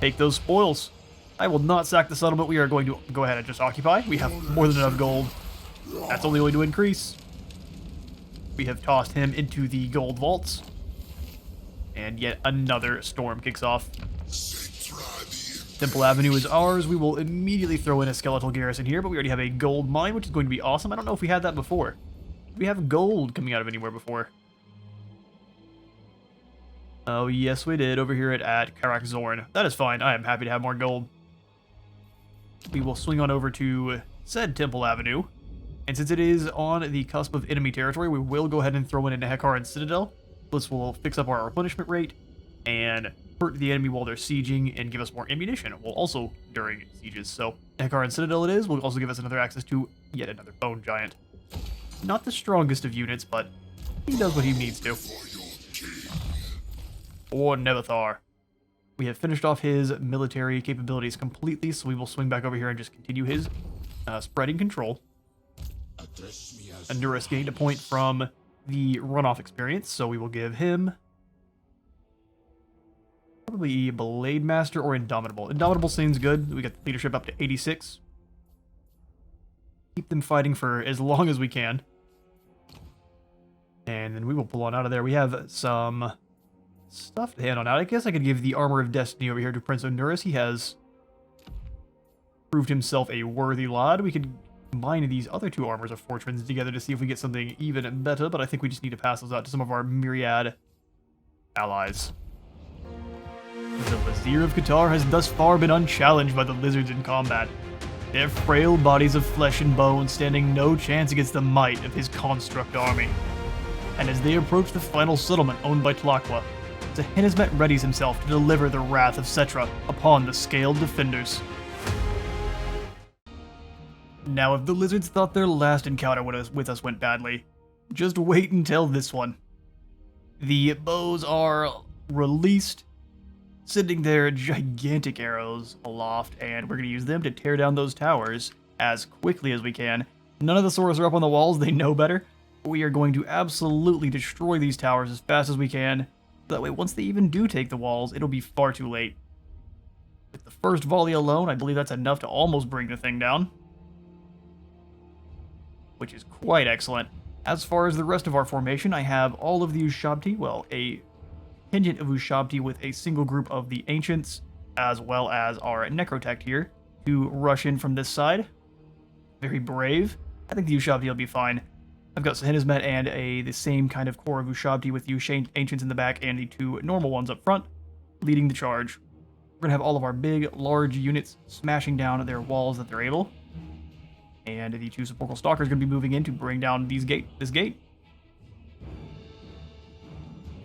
take those spoils. I will not sack the settlement. We are going to go ahead and just occupy. We have more than enough gold. That's only going to increase. We have tossed him into the gold vaults. And yet another storm kicks off. Temple Avenue is ours. We will immediately throw in a skeletal garrison here, but we already have a gold mine, which is going to be awesome. I don't know if we had that before. Did we have gold coming out of anywhere before? Oh, yes, we did over here at Karak Zorn. That is fine. I am happy to have more gold. We will swing on over to said Temple Avenue. And since it is on the cusp of enemy territory, we will go ahead and throw in a Hekaran Citadel. This will fix up our replenishment rate and hurt the enemy while they're sieging and give us more ammunition. Well, also during sieges. So, Hekaran Citadel it is. Will also give us another access to yet another Bone Giant. Not the strongest of units, but he does what he needs to. Or Nevathar. We have finished off his military capabilities completely, so we will swing back over here and just continue his spreading control. Andurus gained a point from the runoff experience, so we will give him probably Blade Master or Indomitable. Indomitable seems good. We got the leadership up to 86. Keep them fighting for as long as we can. And then we will pull on out of there. We have some stuff to hand on out. I guess I could give the Armor of Destiny over here to Prince Andurus. He has proved himself a worthy lad. We could combine these other two Armors of Fortunes together to see if we get something even better, but I think we just need to pass those out to some of our myriad allies. The Vizier of Qatar has thus far been unchallenged by the lizards in combat. Their frail bodies of flesh and bone standing no chance against the might of his construct army. And as they approach the final settlement owned by Tlaqua, Zhenizmet readies himself to deliver the wrath of Settra upon the scaled defenders. Now, if the lizards thought their last encounter with us went badly, just wait until this one. The bows are released, sending their gigantic arrows aloft, and we're going to use them to tear down those towers as quickly as we can. None of the Saurus are up on the walls, they know better. We are going to absolutely destroy these towers as fast as we can. That way, once they even do take the walls, it'll be far too late. With the first volley alone, I believe that's enough to almost bring the thing down. Which is quite excellent. As far as the rest of our formation, I have all of the Ushabti, well, a contingent of Ushabti with a single group of the Ancients, as well as our Necrotect here, to rush in from this side. Very brave. I think the Ushabti will be fine. I've got Zhenizmet and the same kind of core of Ushabti with the Ancients in the back and the two normal ones up front, leading the charge. We're going to have all of our big, large units smashing down their walls that they're able. And the two Sepulchral Stalkers are going to be moving in to bring down this gate.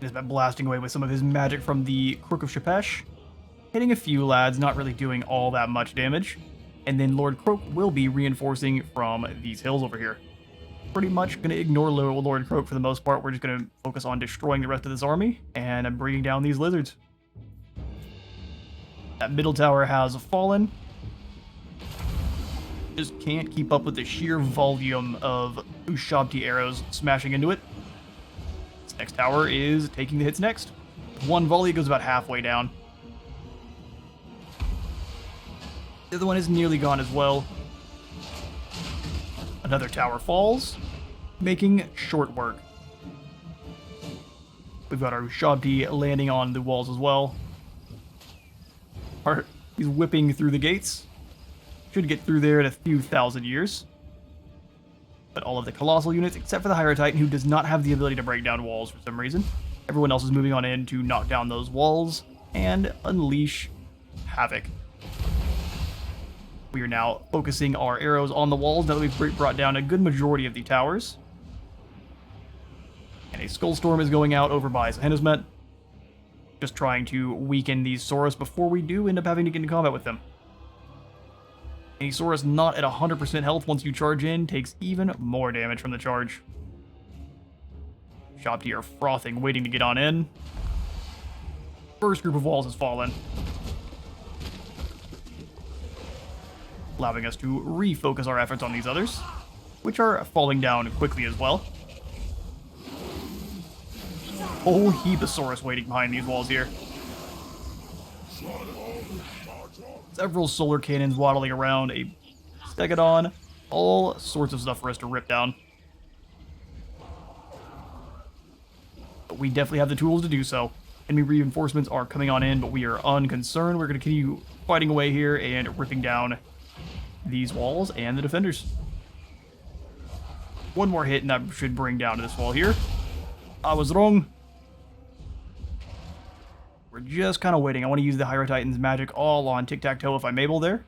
He's been blasting away with some of his magic from the Crook of Shepesh. Hitting a few lads, not really doing all that much damage. And then Lord Kroq will be reinforcing from these hills over here. Pretty much going to ignore Lord Kroq for the most part. We're just going to focus on destroying the rest of this army and bringing down these lizards. That middle tower has fallen. Just can't keep up with the sheer volume of Ushabti arrows smashing into it. This next tower is taking the hits next. One volley goes about halfway down. The other one is nearly gone as well. Another tower falls, making short work. We've got our Ushabti landing on the walls as well. He's whipping through the gates. Should get through there in a few thousand years. But all of the colossal units, except for the Hierotitan, who does not have the ability to break down walls for some reason, Everyone else is moving on in to knock down those walls and unleash havoc. We are now focusing our arrows on the walls now that we've brought down a good majority of the towers. And a Skull Storm is going out over by Zlatlan, just trying to weaken these Saurus before we do end up having to get into combat with them. A Saurus not at 100% health once you charge in takes even more damage from the charge. Shabti are frothing, waiting to get on in. First group of walls has fallen, allowing us to refocus our efforts on these others, which are falling down quickly as well. Whole heap of Saurus waiting behind these walls here. Several solar cannons waddling around, a Stegodon, all sorts of stuff for us to rip down. But we definitely have the tools to do so. Enemy reinforcements are coming on in, but we are unconcerned. We're going to continue fighting away here and ripping down these walls and the defenders. One more hit and that should bring down this wall here. I was wrong. We're just kind of waiting. I want to use the Hydro Titan's magic all on Tic-Tac-Toe if I'm able there.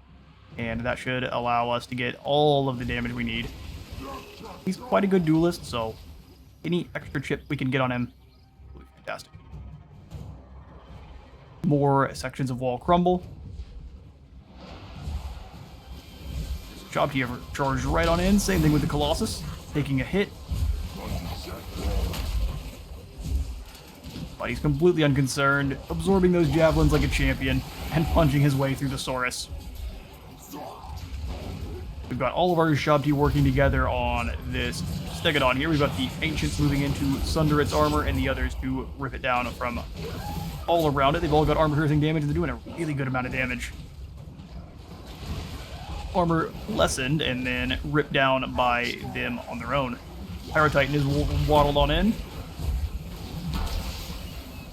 And that should allow us to get all of the damage we need. He's quite a good duelist, so any extra chip we can get on him will be fantastic. More sections of wall crumble. Shabti ever charged right on in. Same thing with the Colossus. Taking a hit. But he's completely unconcerned, absorbing those javelins like a champion, and punching his way through the Saurus. We've got all of our Shabti working together on this Stegodon here. We've got the Ancients moving in to sunder its armor, and the others to rip it down from all around it. They've all got armor-piercing damage, and they're doing a really good amount of damage. Armor lessened, and then ripped down by them on their own. Hydro Titan is waddled on in.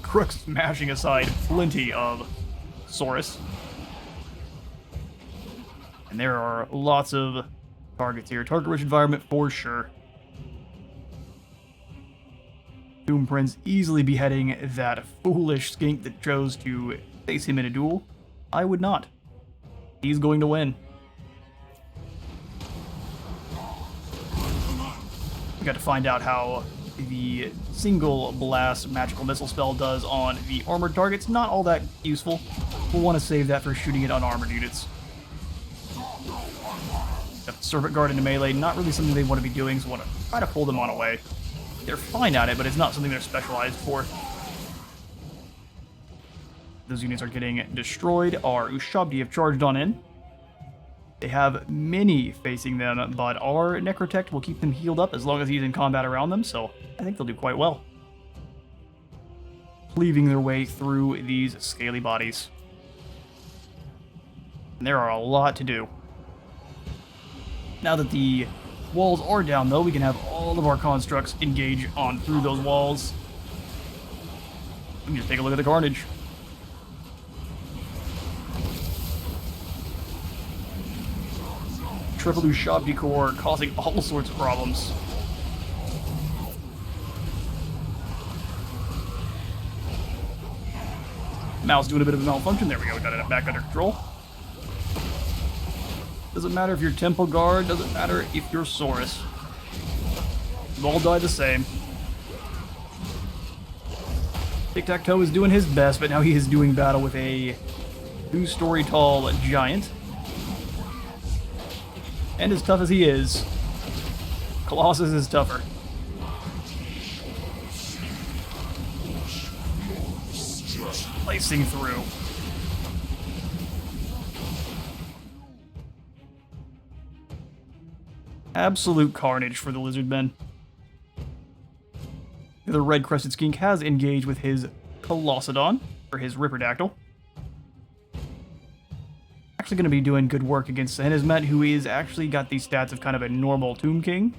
Kroq smashing aside plenty of Saurus. And there are lots of targets here. Target-rich environment for sure. Doom Prince easily beheading that foolish skink that chose to face him in a duel. I would not. He's going to win. We got to find out how the single blast magical missile spell does on the armored targets. Not all that useful. We'll want to save that for shooting at unarmored units. Got the Serpent Guard into melee, not really something they want to be doing, so want to try to pull them on away. They're fine at it, but it's not something they're specialized for. Those units are getting destroyed. Our Ushabti have charged on in. They have many facing them, but our Necrotect will keep them healed up as long as he's in combat around them, so I think they'll do quite well. Cleaving their way through these scaly bodies. And there are a lot to do. Now that the walls are down, though, we can have all of our constructs engage on through those walls. Let me just take a look at the carnage. Triple Ushabti core causing all sorts of problems. Mouse doing a bit of a malfunction. There we go, we got it back under control. Doesn't matter if you're Temple Guard, doesn't matter if you're Saurus. You all die the same. Tic-Tac-Toe is doing his best, but now he is doing battle with a 2-story tall giant. And as tough as he is, Colossus is tougher. Slicing through. Absolute carnage for the Lizardmen. The red-crested skink has engaged with his Colossodon, or his Ripperdactyl. Actually going to be doing good work against Zlatlan, who is actually got these stats of kind of a normal Tomb King.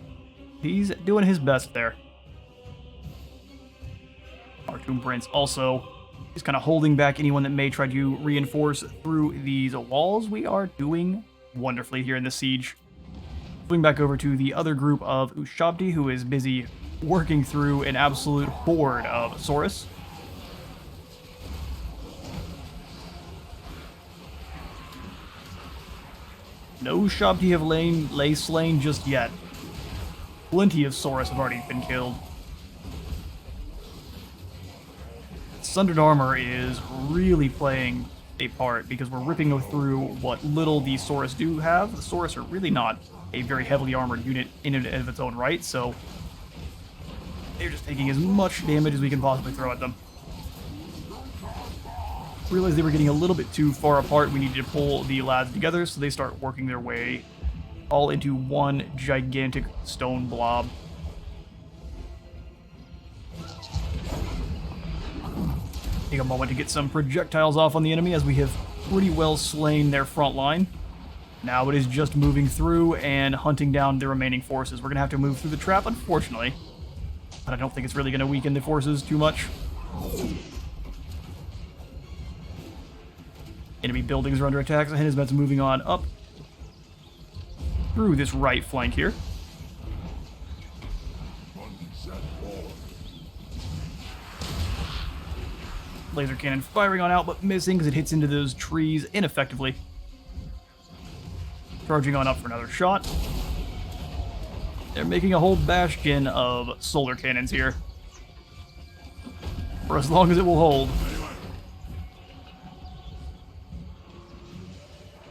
He's doing his best there. Our Tomb Prince also is kind of holding back anyone that may try to reinforce through these walls. We are doing wonderfully here in the siege. Flipping back over to the other group of Ushabti, who is busy working through an absolute horde of Saurus. No Shabti have lay slain just yet. Plenty of Saurus have already been killed. Sundered Armor is really playing a part because we're ripping through what little the Saurus do have. The Saurus are really not a very heavily armored unit in and of its own right, so they're just taking as much damage as we can possibly throw at them. Realized they were getting a little bit too far apart. We needed to pull the lads together, so they start working their way all into one gigantic stone blob. Take a moment to get some projectiles off on the enemy as we have pretty well slain their front line. Now it is just moving through and hunting down the remaining forces. We're going to have to move through the trap, unfortunately, but I don't think it's really going to weaken the forces too much. Enemy buildings are under attack, so Hennezmet's moving on up through this right flank here. Laser cannon firing on out, but missing because it hits into those trees ineffectively. Charging on up for another shot. They're making a whole bastion of solar cannons here. For as long as it will hold.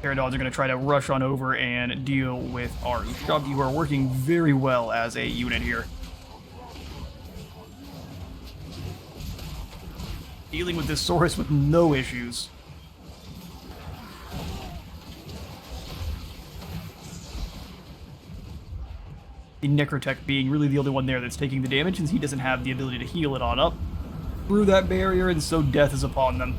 Pterodogs are going to try to rush on over and deal with our Ushabti, who are working very well as a unit here. Dealing with this Saurus with no issues. The Necrotech being really the only one there that's taking the damage, since he doesn't have the ability to heal it on up through that barrier, and so death is upon them.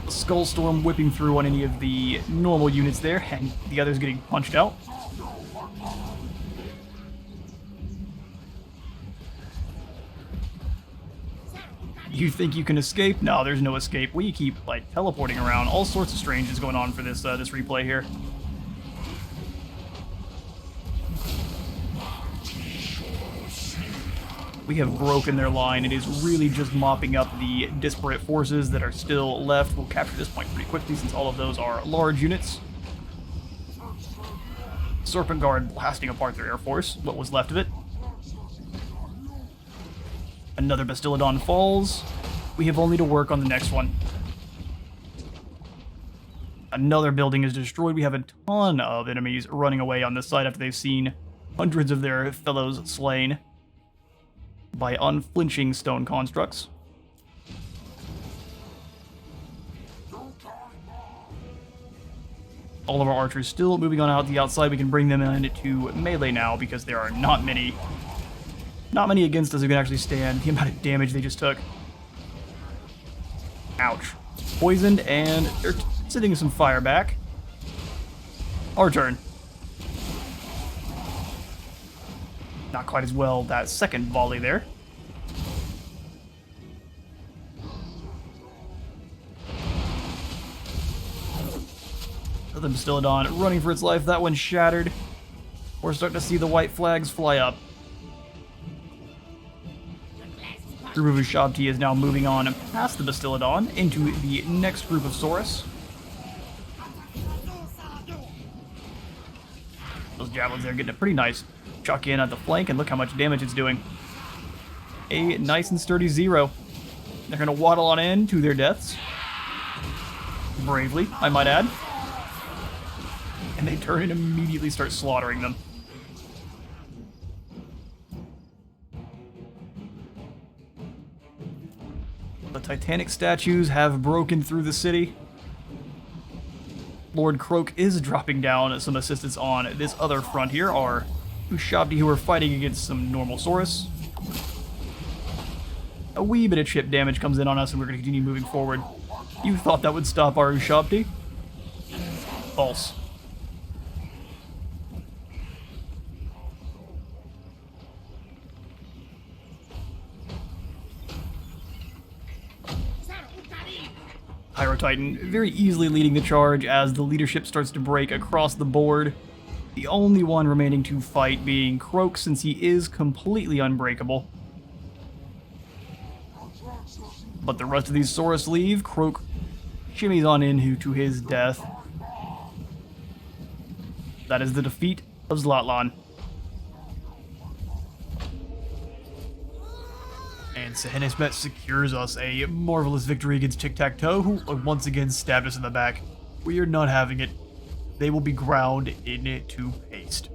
Skullstorm whipping through on any of the normal units there, and the others getting punched out. You think you can escape? No, there's no escape. We keep, like, teleporting around. All sorts of strange going on for this this replay here. We have broken their line. It is really just mopping up the disparate forces that are still left. We'll capture this point pretty quickly since all of those are large units. Serpent Guard blasting apart their air force, what was left of it. Another Bastillodon falls. We have only to work on the next one. Another building is destroyed. We have a ton of enemies running away on this side after they've seen hundreds of their fellows slain by unflinching stone constructs. All of our archers still moving on out the outside. We can bring them into melee now because there are not many against us who can actually stand the amount of damage they just took. Ouch. Poisoned, and they're sitting some fire back. Our turn. Not quite as well that second volley there. The Bastillodon running for its life. That one shattered. We're starting to see the white flags fly up. Group of Ushabti is now moving on past the Bastillodon into the next group of Saurus. Those javelins there getting a pretty nice chuck in at the flank, and look how much damage it's doing. A nice and sturdy 0. They're going to waddle on in to their deaths. Bravely, I might add. And they turn and immediately start slaughtering them. The Titanic statues have broken through the city. Lord Kroq is dropping down some assistance on this other front here. Our Ushabti who are fighting against some normal Saurus. A wee bit of chip damage comes in on us and we're going to continue moving forward. You thought that would stop our Ushabti? False. Pyro Titan very easily leading the charge as the leadership starts to break across the board. The only one remaining to fight being Kroq, since he is completely unbreakable. But the rest of these Saurus leave. Kroq shimmies on in to his death. That is the defeat of Zlatlan. And Sehenesmet secures us a marvelous victory against Tic-Tac-Toe, who once again stabbed us in the back. We are not having it. They will be ground into paste.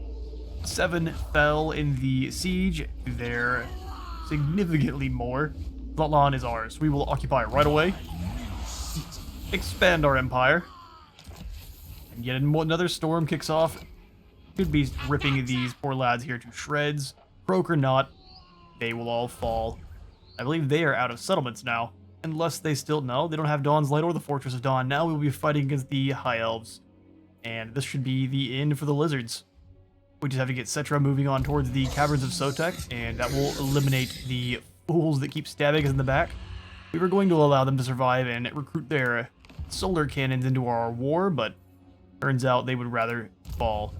7 fell in the siege. They're significantly more. Zlatlan is ours. We will occupy it right away. Expand our empire. And yet another storm kicks off. Should be ripping these poor lads here to shreds. Kroq or not, they will all fall. I believe they are out of settlements now. Unless they still... No, they don't have Dawn's Light or the Fortress of Dawn. Now we will be fighting against the High Elves. And this should be the end for the lizards. We just have to get Settra moving on towards the Caverns of Sotek, and that will eliminate the fools that keep stabbing us in the back. We were going to allow them to survive and recruit their solar cannons into our war, but turns out they would rather fall.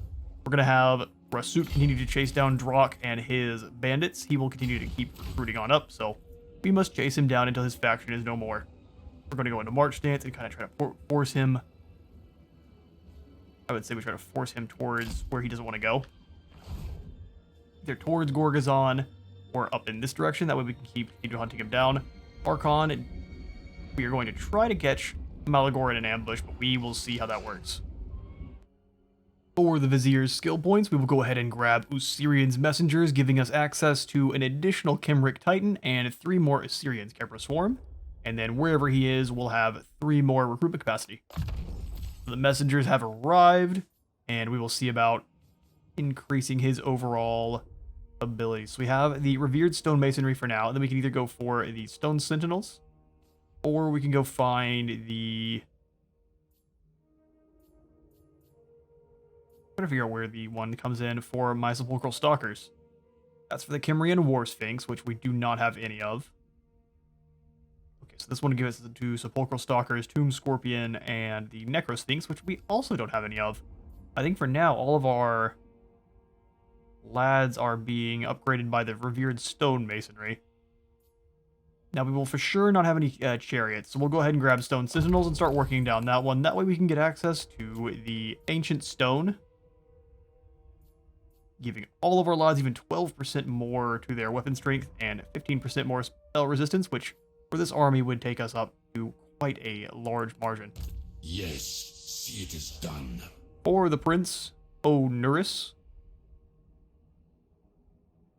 We're going to have Rasut continue to chase down Drakh and his bandits. He will continue to keep recruiting on up, so we must chase him down until his faction is no more. We're going to go into March stance and kind of try to force him... I would say we try to force him towards where he doesn't want to go. Either towards Gorgazon or up in this direction. That way we can continue hunting him down. Arkhan, we are going to try to catch Malagor in an ambush, but we will see how that works. For the Vizier's skill points, we will go ahead and grab Usirian's messengers, giving us access to an additional Khemric Titan and 3 more Assyrians Kepra Swarm. And then wherever he is, we'll have 3 more recruitment capacity. The messengers have arrived, and we will see about increasing his overall ability. So we have the Revered Stonemasonry for now, and then we can either go for the Stone Sentinels, or we can go find the... I'm trying to figure out where the one comes in for my Sepulchral Stalkers. That's for the Khemrian War Sphinx, which we do not have any of. Okay, so this one gives us the 2 Sepulchral Stalkers, Tomb Scorpion, and the Necro Sphinx, which we also don't have any of. I think for now, all of our lads are being upgraded by the Revered Stone Masonry. Now, we will for sure not have any chariots, so we'll go ahead and grab Stone Sentinels and start working down that one. That way we can get access to the Ancient Stone, giving all of our lads even 12% more to their weapon strength and 15% more spell resistance, which for this army would take us up to quite a large margin. Yes, see it is done. For the Prince Onuris,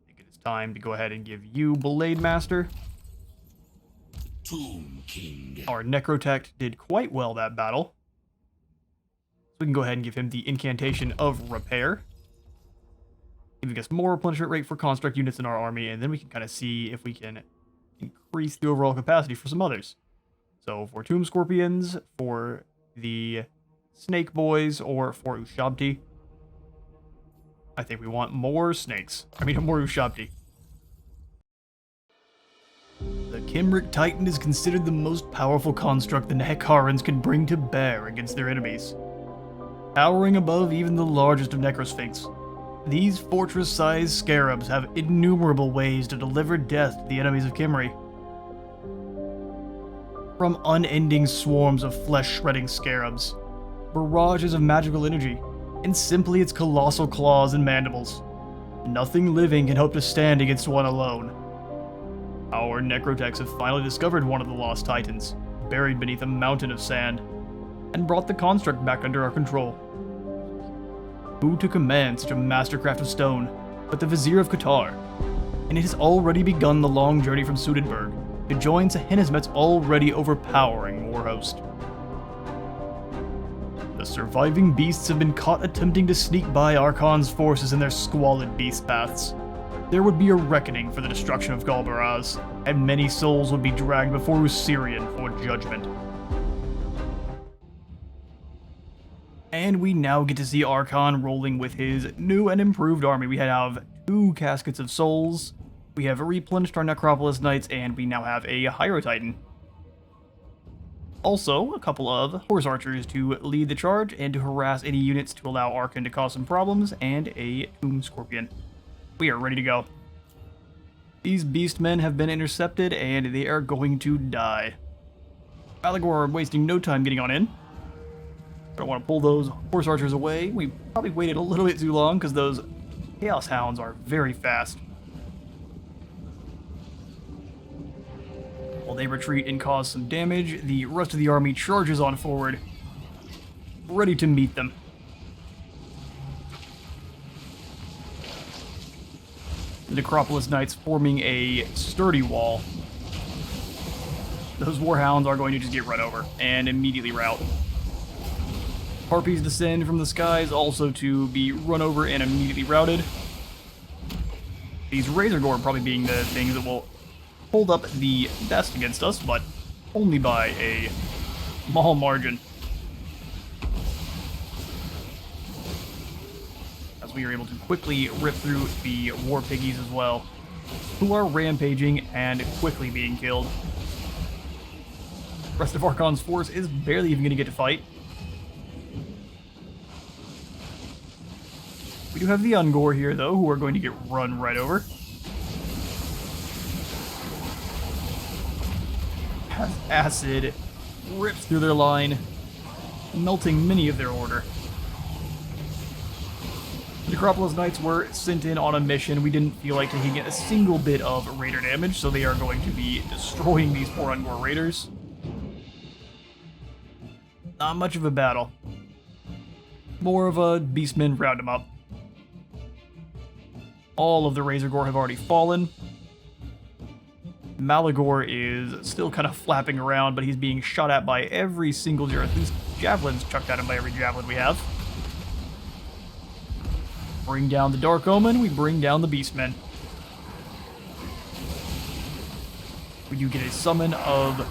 I think it is time to go ahead and give you Blade Master. Tomb King. Our Necrotect did quite well that battle. So we can go ahead and give him the Incantation of Repair, giving us more replenishment rate for construct units in our army, and then we can kind of see if we can increase the overall capacity for some others. So for Tomb Scorpions, for the Snake Boys, or for Ushabti, I think we want more snakes. More Ushabti. The Khemric Titan is considered the most powerful construct the Nekarans can bring to bear against their enemies. Towering above even the largest of Necrosphinx, these fortress-sized scarabs have innumerable ways to deliver death to the enemies of Khemri. From unending swarms of flesh-shredding scarabs, barrages of magical energy, and simply its colossal claws and mandibles, nothing living can hope to stand against one alone. Our Necrotechs have finally discovered one of the lost titans, buried beneath a mountain of sand, and brought the construct back under our control. Who to command such a mastercraft of stone but the Vizier of Qatar? And it has already begun the long journey from Sudenburg to join Sehenesmet's already overpowering warhost. The surviving beasts have been caught attempting to sneak by Arkhan's forces in their squalid Beastpaths. There would be a reckoning for the destruction of Galbaraz, and many souls would be dragged before Usirian for judgment. And we now get to see Arkhan rolling with his new and improved army. We have 2 Caskets of Souls, we have replenished our Necropolis Knights, and we now have a Hierotitan. Also, a couple of horse archers to lead the charge and to harass any units to allow Arkhan to cause some problems, and a Tomb Scorpion. We are ready to go. These beastmen have been intercepted, and they are going to die. Malagor are wasting no time getting on in. Don't want to pull those horse archers away. We probably waited a little bit too long because those Chaos Hounds are very fast. While they retreat and cause some damage, the rest of the army charges on forward, ready to meet them. The Necropolis Knights forming a sturdy wall. Those Warhounds are going to just get run over and immediately rout. Harpies descend from the skies, also to be run over and immediately routed. These Razor Gore probably being the things that will hold up the best against us, but only by a small margin. As we are able to quickly rip through the War Piggies as well, who are rampaging and quickly being killed. The rest of Arkhan's force is barely even going to get to fight. We do have the Ungor here, though, who are going to get run right over. As acid rips through their line, melting many of their order. The Necropolis Knights were sent in on a mission. We didn't feel like taking a single bit of raider damage, so they are going to be destroying these poor Ungor raiders. Not much of a battle. More of a beastmen round them up. All of the Razor Gore have already fallen. Malagor is still kind of flapping around, but he's being shot at by every single these javelins chucked at him by every javelin we have. Bring down the Dark Omen, we bring down the Beastmen. We do get a summon of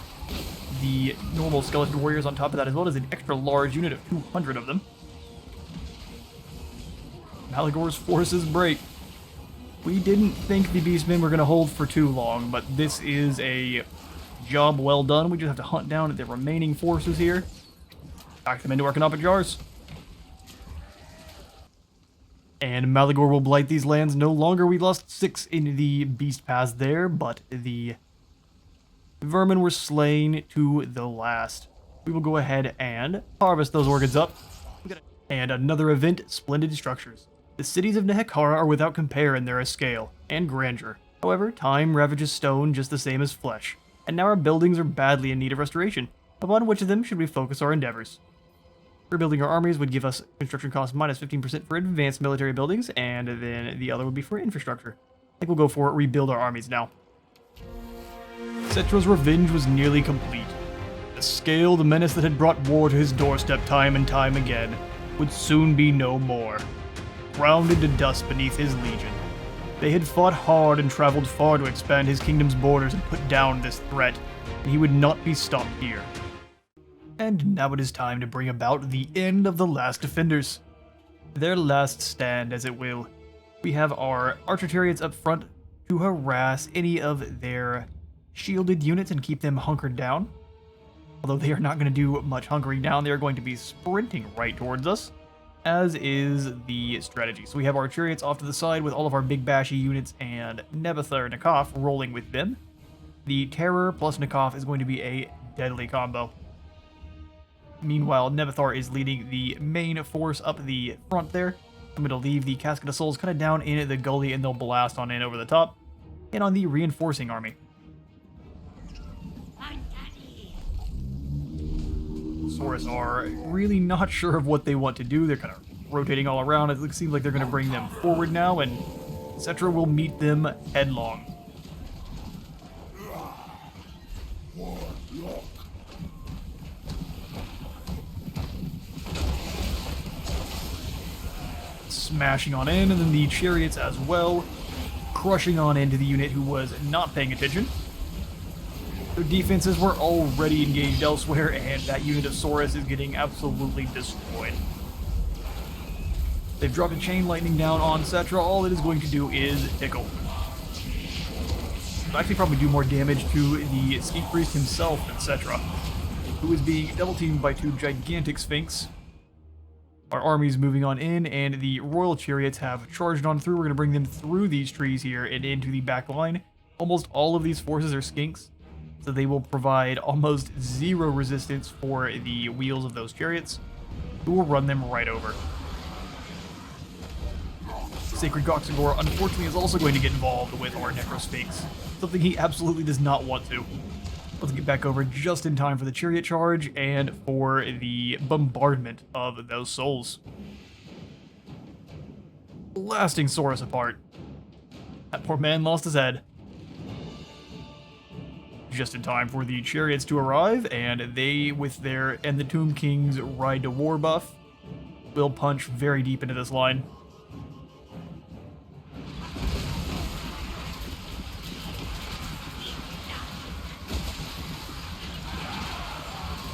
the normal skeleton warriors on top of that, as well as an extra large unit of 200 of them. Malagor's forces break. We didn't think the Beastmen were going to hold for too long, but this is a job well done. We just have to hunt down the remaining forces here. Pack them into our canopic jars. And Malagor will blight these lands no longer. We lost 6 in the Beastpaths there, but the Vermin were slain to the last. We will go ahead and harvest those organs up. And another event, Splendid Structures. The cities of Nehekhara are without compare in their scale and grandeur. However, time ravages stone just the same as flesh, and now our buildings are badly in need of restoration. Upon which of them should we focus our endeavors? Rebuilding our armies would give us construction cost minus 15% for advanced military buildings, and then the other would be for infrastructure. I think we'll go for it, rebuild our armies now. Settra's revenge was nearly complete. The scaled menace that had brought war to his doorstep time and time again would soon be no more. Ground into dust beneath his legion. They had fought hard and traveled far to expand his kingdom's borders and put down this threat, and he would not be stopped here. And now it is time to bring about the end of the last defenders. Their last stand, as it will. We have our archer chariots up front to harass any of their shielded units and keep them hunkered down. Although they are not going to do much hunkering down, they are going to be sprinting right towards us, as is the strategy. So we have our chariots off to the side with all of our big bashy units and Nebethar Nekaph rolling with them. The Terror plus Nekaph is going to be a deadly combo. Meanwhile, Nebethar is leading the main force up the front there. I'm going to leave the Casket of Souls kind of down in the gully, and they'll blast on in over the top. And on the reinforcing army. Saurus are really not sure of what they want to do. They're kind of rotating all around. It seems like they're going to bring them forward now, and Settra will meet them headlong. Smashing on in, and then the chariots as well, crushing on into the unit who was not paying attention. Their defenses were already engaged elsewhere, and that unit of Saurus is getting absolutely destroyed. They've dropped a chain lightning down on Settra. All it is going to do is tickle. It'll actually probably do more damage to the Skeet Priest himself than Settra. who is being double teamed by two gigantic Sphinx. Our army's moving on in, and the royal chariots have charged on through. We're going to bring them through these trees here and into the back line. Almost all of these forces are skinks, so they will provide almost zero resistance for the wheels of those chariots, who will run them right over. Sacred Kroq-Gar, unfortunately, is also going to get involved with our Necrosphinx, something he absolutely does not want to. Let's get back over just in time for the chariot charge and for the bombardment of those souls. Blasting Saurus apart. That poor man lost his head. Just in time for the chariots to arrive, and they, with their and the Tomb King's Ride to War buff, will punch very deep into this line.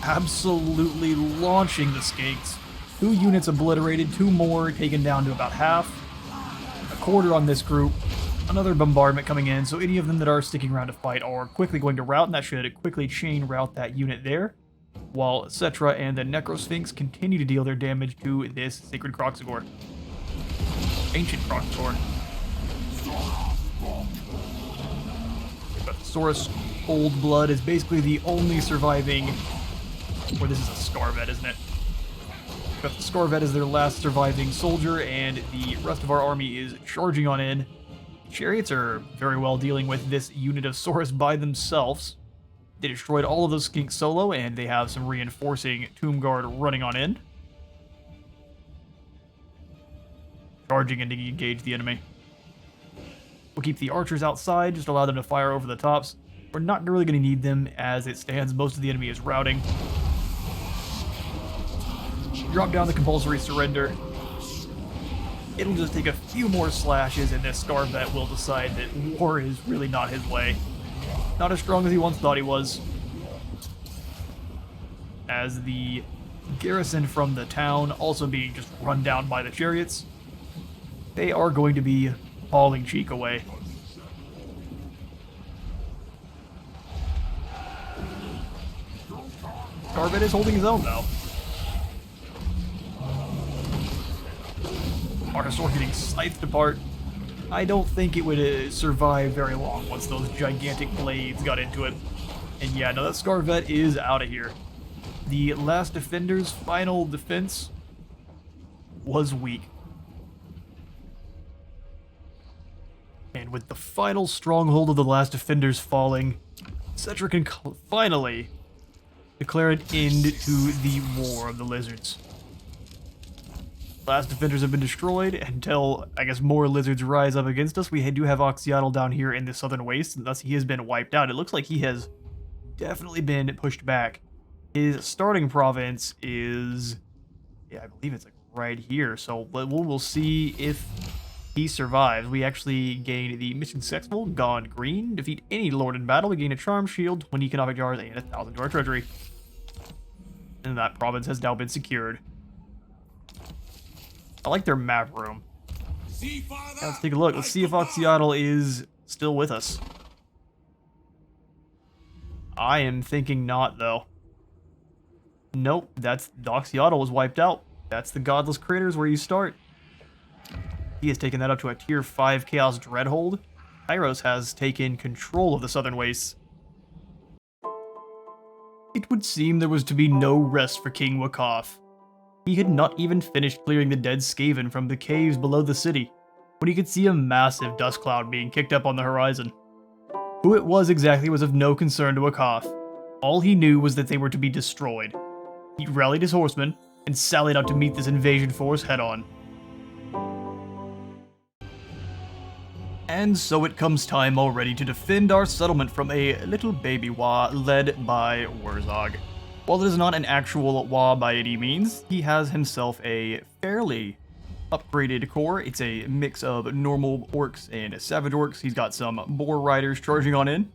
Absolutely launching the skates. 2 units obliterated, 2 more taken down to about half. A quarter on this group. Another bombardment coming in, so any of them that are sticking around to fight are quickly going to rout, and that should quickly chain route that unit there. While Settra and the Necrosphinx continue to deal their damage to this Sacred Kroq-Gar. Ancient Kroq-Gar. But Saurus Old Blood is basically the only surviving... Or this is a Scarvet, isn't it? But the Scarvet is their last surviving soldier, and the rest of our army is charging on in. Chariots are very well dealing with this unit of Saurus by themselves. They destroyed all of those skinks solo, and they have some reinforcing Tomb Guard running on in. Charging and to engage the enemy. We'll keep the archers outside, just allow them to fire over the tops. We're not really going to need them as it stands. Most of the enemy is routing. Drop down the compulsory surrender. It'll just take a few more slashes, and this Scarvet will decide that war is really not his way. Not as strong as he once thought he was. As the garrison from the town also being just run down by the chariots, they are going to be hauling cheek away. Scarvet is holding his own, though. Archosaur getting scythed apart. I don't think it would survive very long once those gigantic blades got into it. And yeah, no, that Scarvet is out of here. The last defender's final defense was weak. And with the final stronghold of the last defenders falling, Settra can finally declare an end to the War of the Lizards. Last defenders have been destroyed until, I guess, more lizards rise up against us. We do have Oxyatl down here in the southern waste, and thus he has been wiped out. It looks like he has definitely been pushed back. His starting province is, yeah, I believe it's like right here. So we'll see if he survives. We actually gain the mission successful, gone green. Defeat any lord in battle. We gain a charm shield, 20 economic jars, and 1,000 to our treasury. And that province has now been secured. I like their map room. Let's take a look. Let's see if Oxyatl is still with us. I am thinking not, though. Nope, that's Oxyatl was wiped out. That's the Godless Craters where you start. He has taken that up to a tier 5 Chaos Dreadhold. Kairos has taken control of the Southern Wastes. It would seem there was to be no rest for King Wakhaf. He had not even finished clearing the dead Skaven from the caves below the city, when he could see a massive dust cloud being kicked up on the horizon. Who it was exactly was of no concern to Wakhaf. All he knew was that they were to be destroyed. He rallied his horsemen, and sallied out to meet this invasion force head-on. And so it comes time already to defend our settlement from a little baby Waaagh led by Wurzzag. While it is not an actual Waaagh by any means, he has himself a fairly upgraded core. It's a mix of normal orcs and savage orcs. He's got some boar riders charging on in.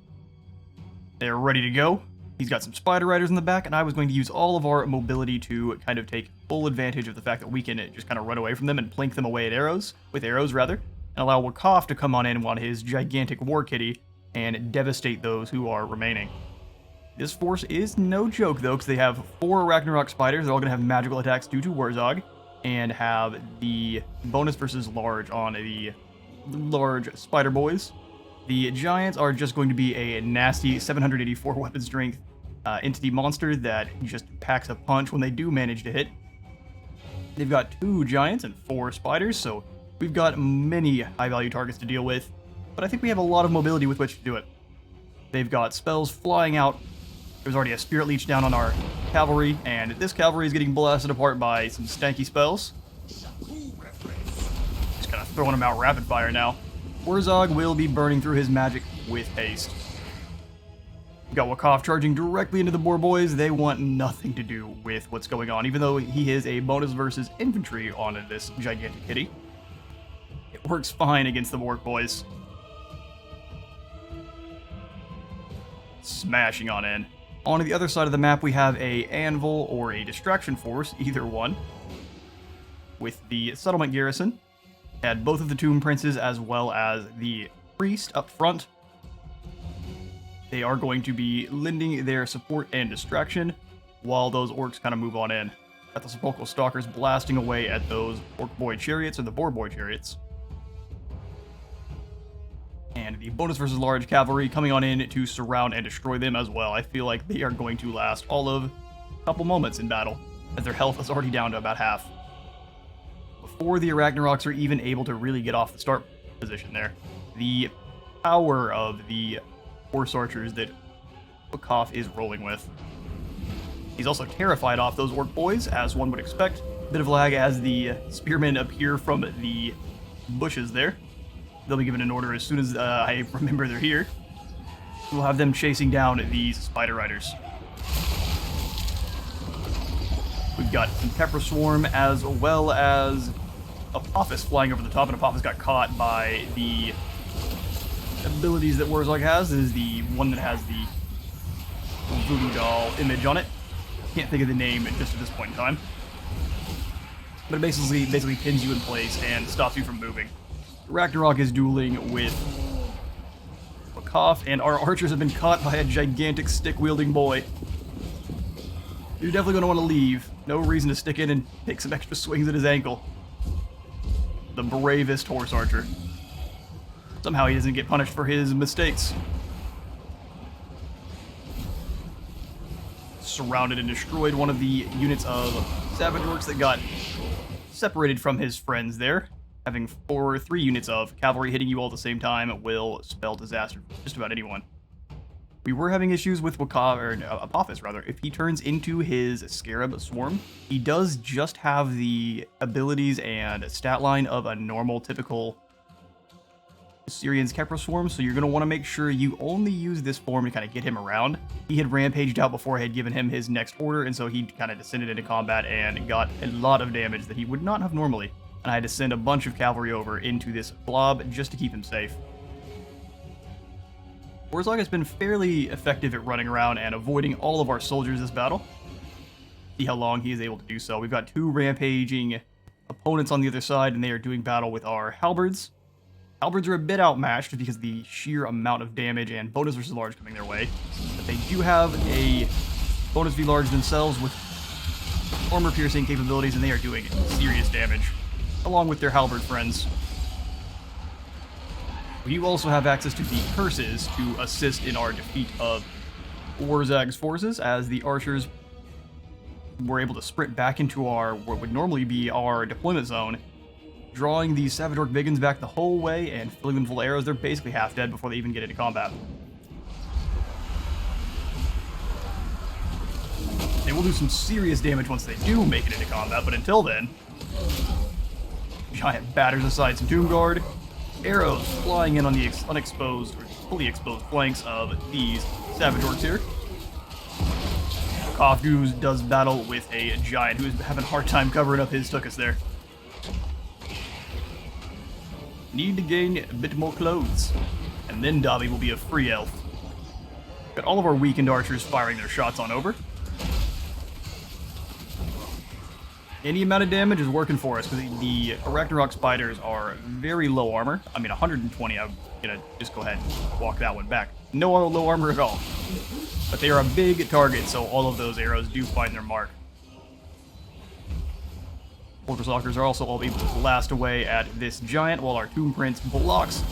They're ready to go. He's got some spider riders in the back, and I was going to use all of our mobility to kind of take full advantage of the fact that we can just kind of run away from them and plink them away at arrows, and allow Wakhaf to come on in on his gigantic war kitty and devastate those who are remaining. This force is no joke, though, because they have 4 Ragnarok spiders. They're all going to have magical attacks due to Wurzzag, and have the bonus versus large on the large spider boys. The giants are just going to be a nasty 784 weapon strength entity monster that just packs a punch when they do manage to hit. They've got 2 giants and 4 spiders, so we've got many high-value targets to deal with, but I think we have a lot of mobility with which to do it. They've got spells flying out. There's already a Spirit Leech down on our cavalry, and this cavalry is getting blasted apart by some stanky spells. Just kind of throwing them out rapid fire now. Wurzzag will be burning through his magic with haste. We've got Wakhaf charging directly into the boar boys. They want nothing to do with what's going on, even though he is a bonus versus infantry on this gigantic kitty. It works fine against the boar boys. Smashing on in. On the other side of the map, we have a anvil or a distraction force, either one, with the settlement garrison. Had both of the tomb princes as well as the priest up front. They are going to be lending their support and distraction while those orcs kind of move on in. Got the sepulchral stalkers blasting away at those orc boy chariots or the boar boy chariots. And the bonus versus large cavalry coming on in to surround and destroy them as well. I feel like they are going to last all of a couple moments in battle, as their health is already down to about half. Before the Arachnaroks are even able to really get off the start position there, the power of the horse archers that Wakhaf is rolling with. He's also terrified off those orc boys, as one would expect. Bit of lag as the spearmen appear from the bushes there. They'll be given an order as soon as I remember they're here. We'll have them chasing down these spider riders. We've got some Pepper Swarm as well as Apophis flying over the top, and Apophis got caught by the abilities that Wurzzag has. This is the one that has the voodoo doll image on it. Can't think of the name just at this point in time. But it basically pins you in place and stops you from moving. Ragnarok is dueling with Wakhaf, and our archers have been caught by a gigantic stick-wielding boy. You're definitely going to want to leave. No reason to stick in and take some extra swings at his ankle. The bravest horse archer. Somehow he doesn't get punished for his mistakes. Surrounded and destroyed one of the units of Savage Orcs that got separated from his friends there. Having 3 units of cavalry hitting you all at the same time will spell disaster for just about anyone. We were having issues with Wakhaf, or Apophis rather. If he turns into his Scarab Swarm, he does just have the abilities and stat line of a normal, typical Syrian's Kepra Swarm, so you're going to want to make sure you only use this form to kind of get him around. He had rampaged out before I had given him his next order, and so he kind of descended into combat and got a lot of damage that he would not have normally. And I had to send a bunch of cavalry over into this blob just to keep him safe. Wurzzag has been fairly effective at running around and avoiding all of our soldiers this battle. See how long he is able to do so. We've got 2 rampaging opponents on the other side, and they are doing battle with our halberds. Halberds are a bit outmatched because of the sheer amount of damage and bonus versus large coming their way. But they do have a bonus v large themselves with armor-piercing capabilities, and they are doing serious damage, along with their halberd friends. We also have access to the curses to assist in our defeat of Wurzzag's forces, as the archers were able to sprint back into what would normally be our deployment zone, drawing these Savage Orc Biggins back the whole way and filling them full of arrows. They're basically half dead before they even get into combat. They will do some serious damage once they do make it into combat, but until then, giant batters aside some Tomb Guard, arrows flying in on the unexposed or fully exposed flanks of these Savage Orcs here. Wakhaf does battle with a giant who is having a hard time covering up his tuchus there. Need to gain a bit more clothes, and then Dobby will be a free elf. Got all of our weakened archers firing their shots on over. Any amount of damage is working for us, because the Arachnarok spiders are very low armor. I mean, 120, I'm gonna just go ahead and walk that one back. No low armor at all. but they are a big target, so all of those arrows do find their mark. Vulture are also all able to blast away at this giant, while our Tomb Prince blocks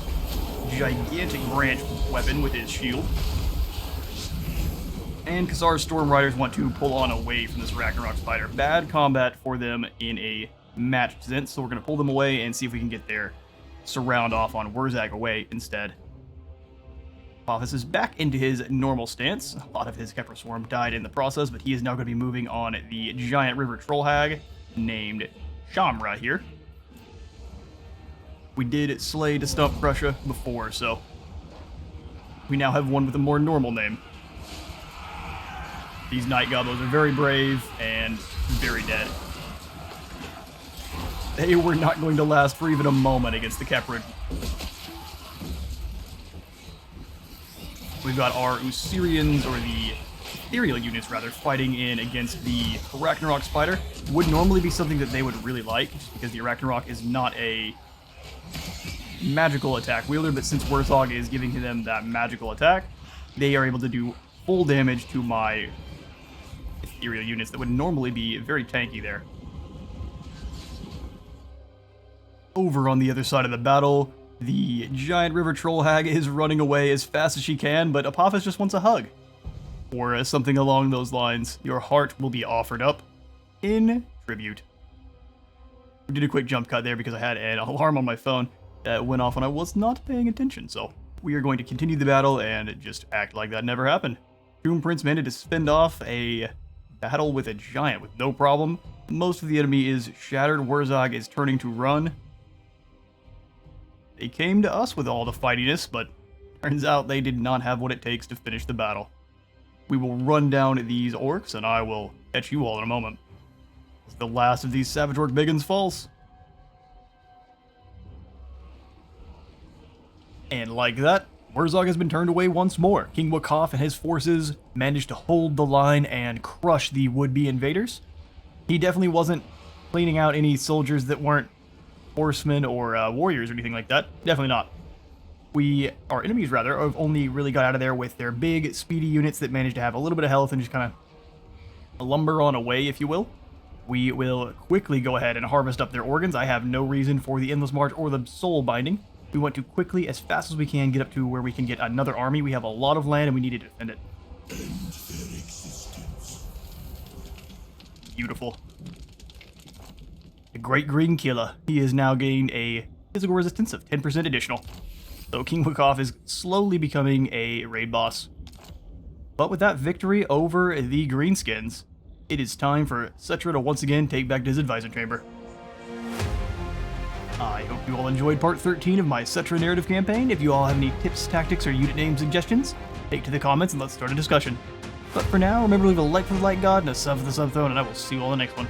gigantic branch weapon with his shield. And Khazar's Storm Riders want to pull on away from this Ragnarok Spider. Bad combat for them in a matched sense, so we're going to pull them away and see if we can get their surround off on Wurzzag away instead. Apophis is back into his normal stance. A lot of his Khepra Swarm died in the process, but he is now going to be moving on the giant river troll hag named Shamra here. We did slay to stump Prussia before, so we now have one with a more normal name. These Night Gobos are very brave and very dead. They were not going to last for even a moment against the Khepra. We've got our Usirians, or the ethereal units rather, fighting in against the Ragnarok Spider. Would normally be something that they would really like, just because the Ragnarok is not a magical attack wielder, but since Wurzzag is giving them that magical attack, they are able to do full damage to my ethereal units that would normally be very tanky there. Over on the other side of the battle, the giant river troll hag is running away as fast as she can, but Apophis just wants a hug. Or something along those lines. Your heart will be offered up in tribute. We did a quick jump cut there because I had an alarm on my phone that went off when I was not paying attention, so we are going to continue the battle and just act like that never happened. Tomb Prince managed to fend off a battle with a giant with no problem. Most of the enemy is shattered. Wurzzag is turning to run. They came to us with all the fightiness, but turns out they did not have what it takes to finish the battle. We will run down these orcs, and I will catch you all in a moment. As the last of these Savage Orc Biggins falls. And like that, Wurzzag has been turned away once more. King Wakhaf and his forces managed to hold the line and crush the would-be invaders. He definitely wasn't cleaning out any soldiers that weren't horsemen or warriors or anything like that. Definitely not. Our enemies rather, have only really got out of there with their big, speedy units that managed to have a little bit of health and just kind of lumber on away, if you will. We will quickly go ahead and harvest up their organs. I have no reason for the Endless March or the Soul Binding. We want to quickly, as fast as we can, get up to where we can get another army. We have a lot of land and we need to defend it. Beautiful. The Great Green Killer. He has now gained a physical resistance of 10% additional. So King Wakhaf is slowly becoming a raid boss. But with that victory over the Greenskins, it is time for Settra to once again take back to his advisor chamber. I hope you all enjoyed part 13 of my Settra narrative campaign. If you all have any tips, tactics, or unit name suggestions, take to the comments and let's start a discussion. But for now, remember to leave a like for the Light God and a sub for the Sub Throne, and I will see you all in the next one.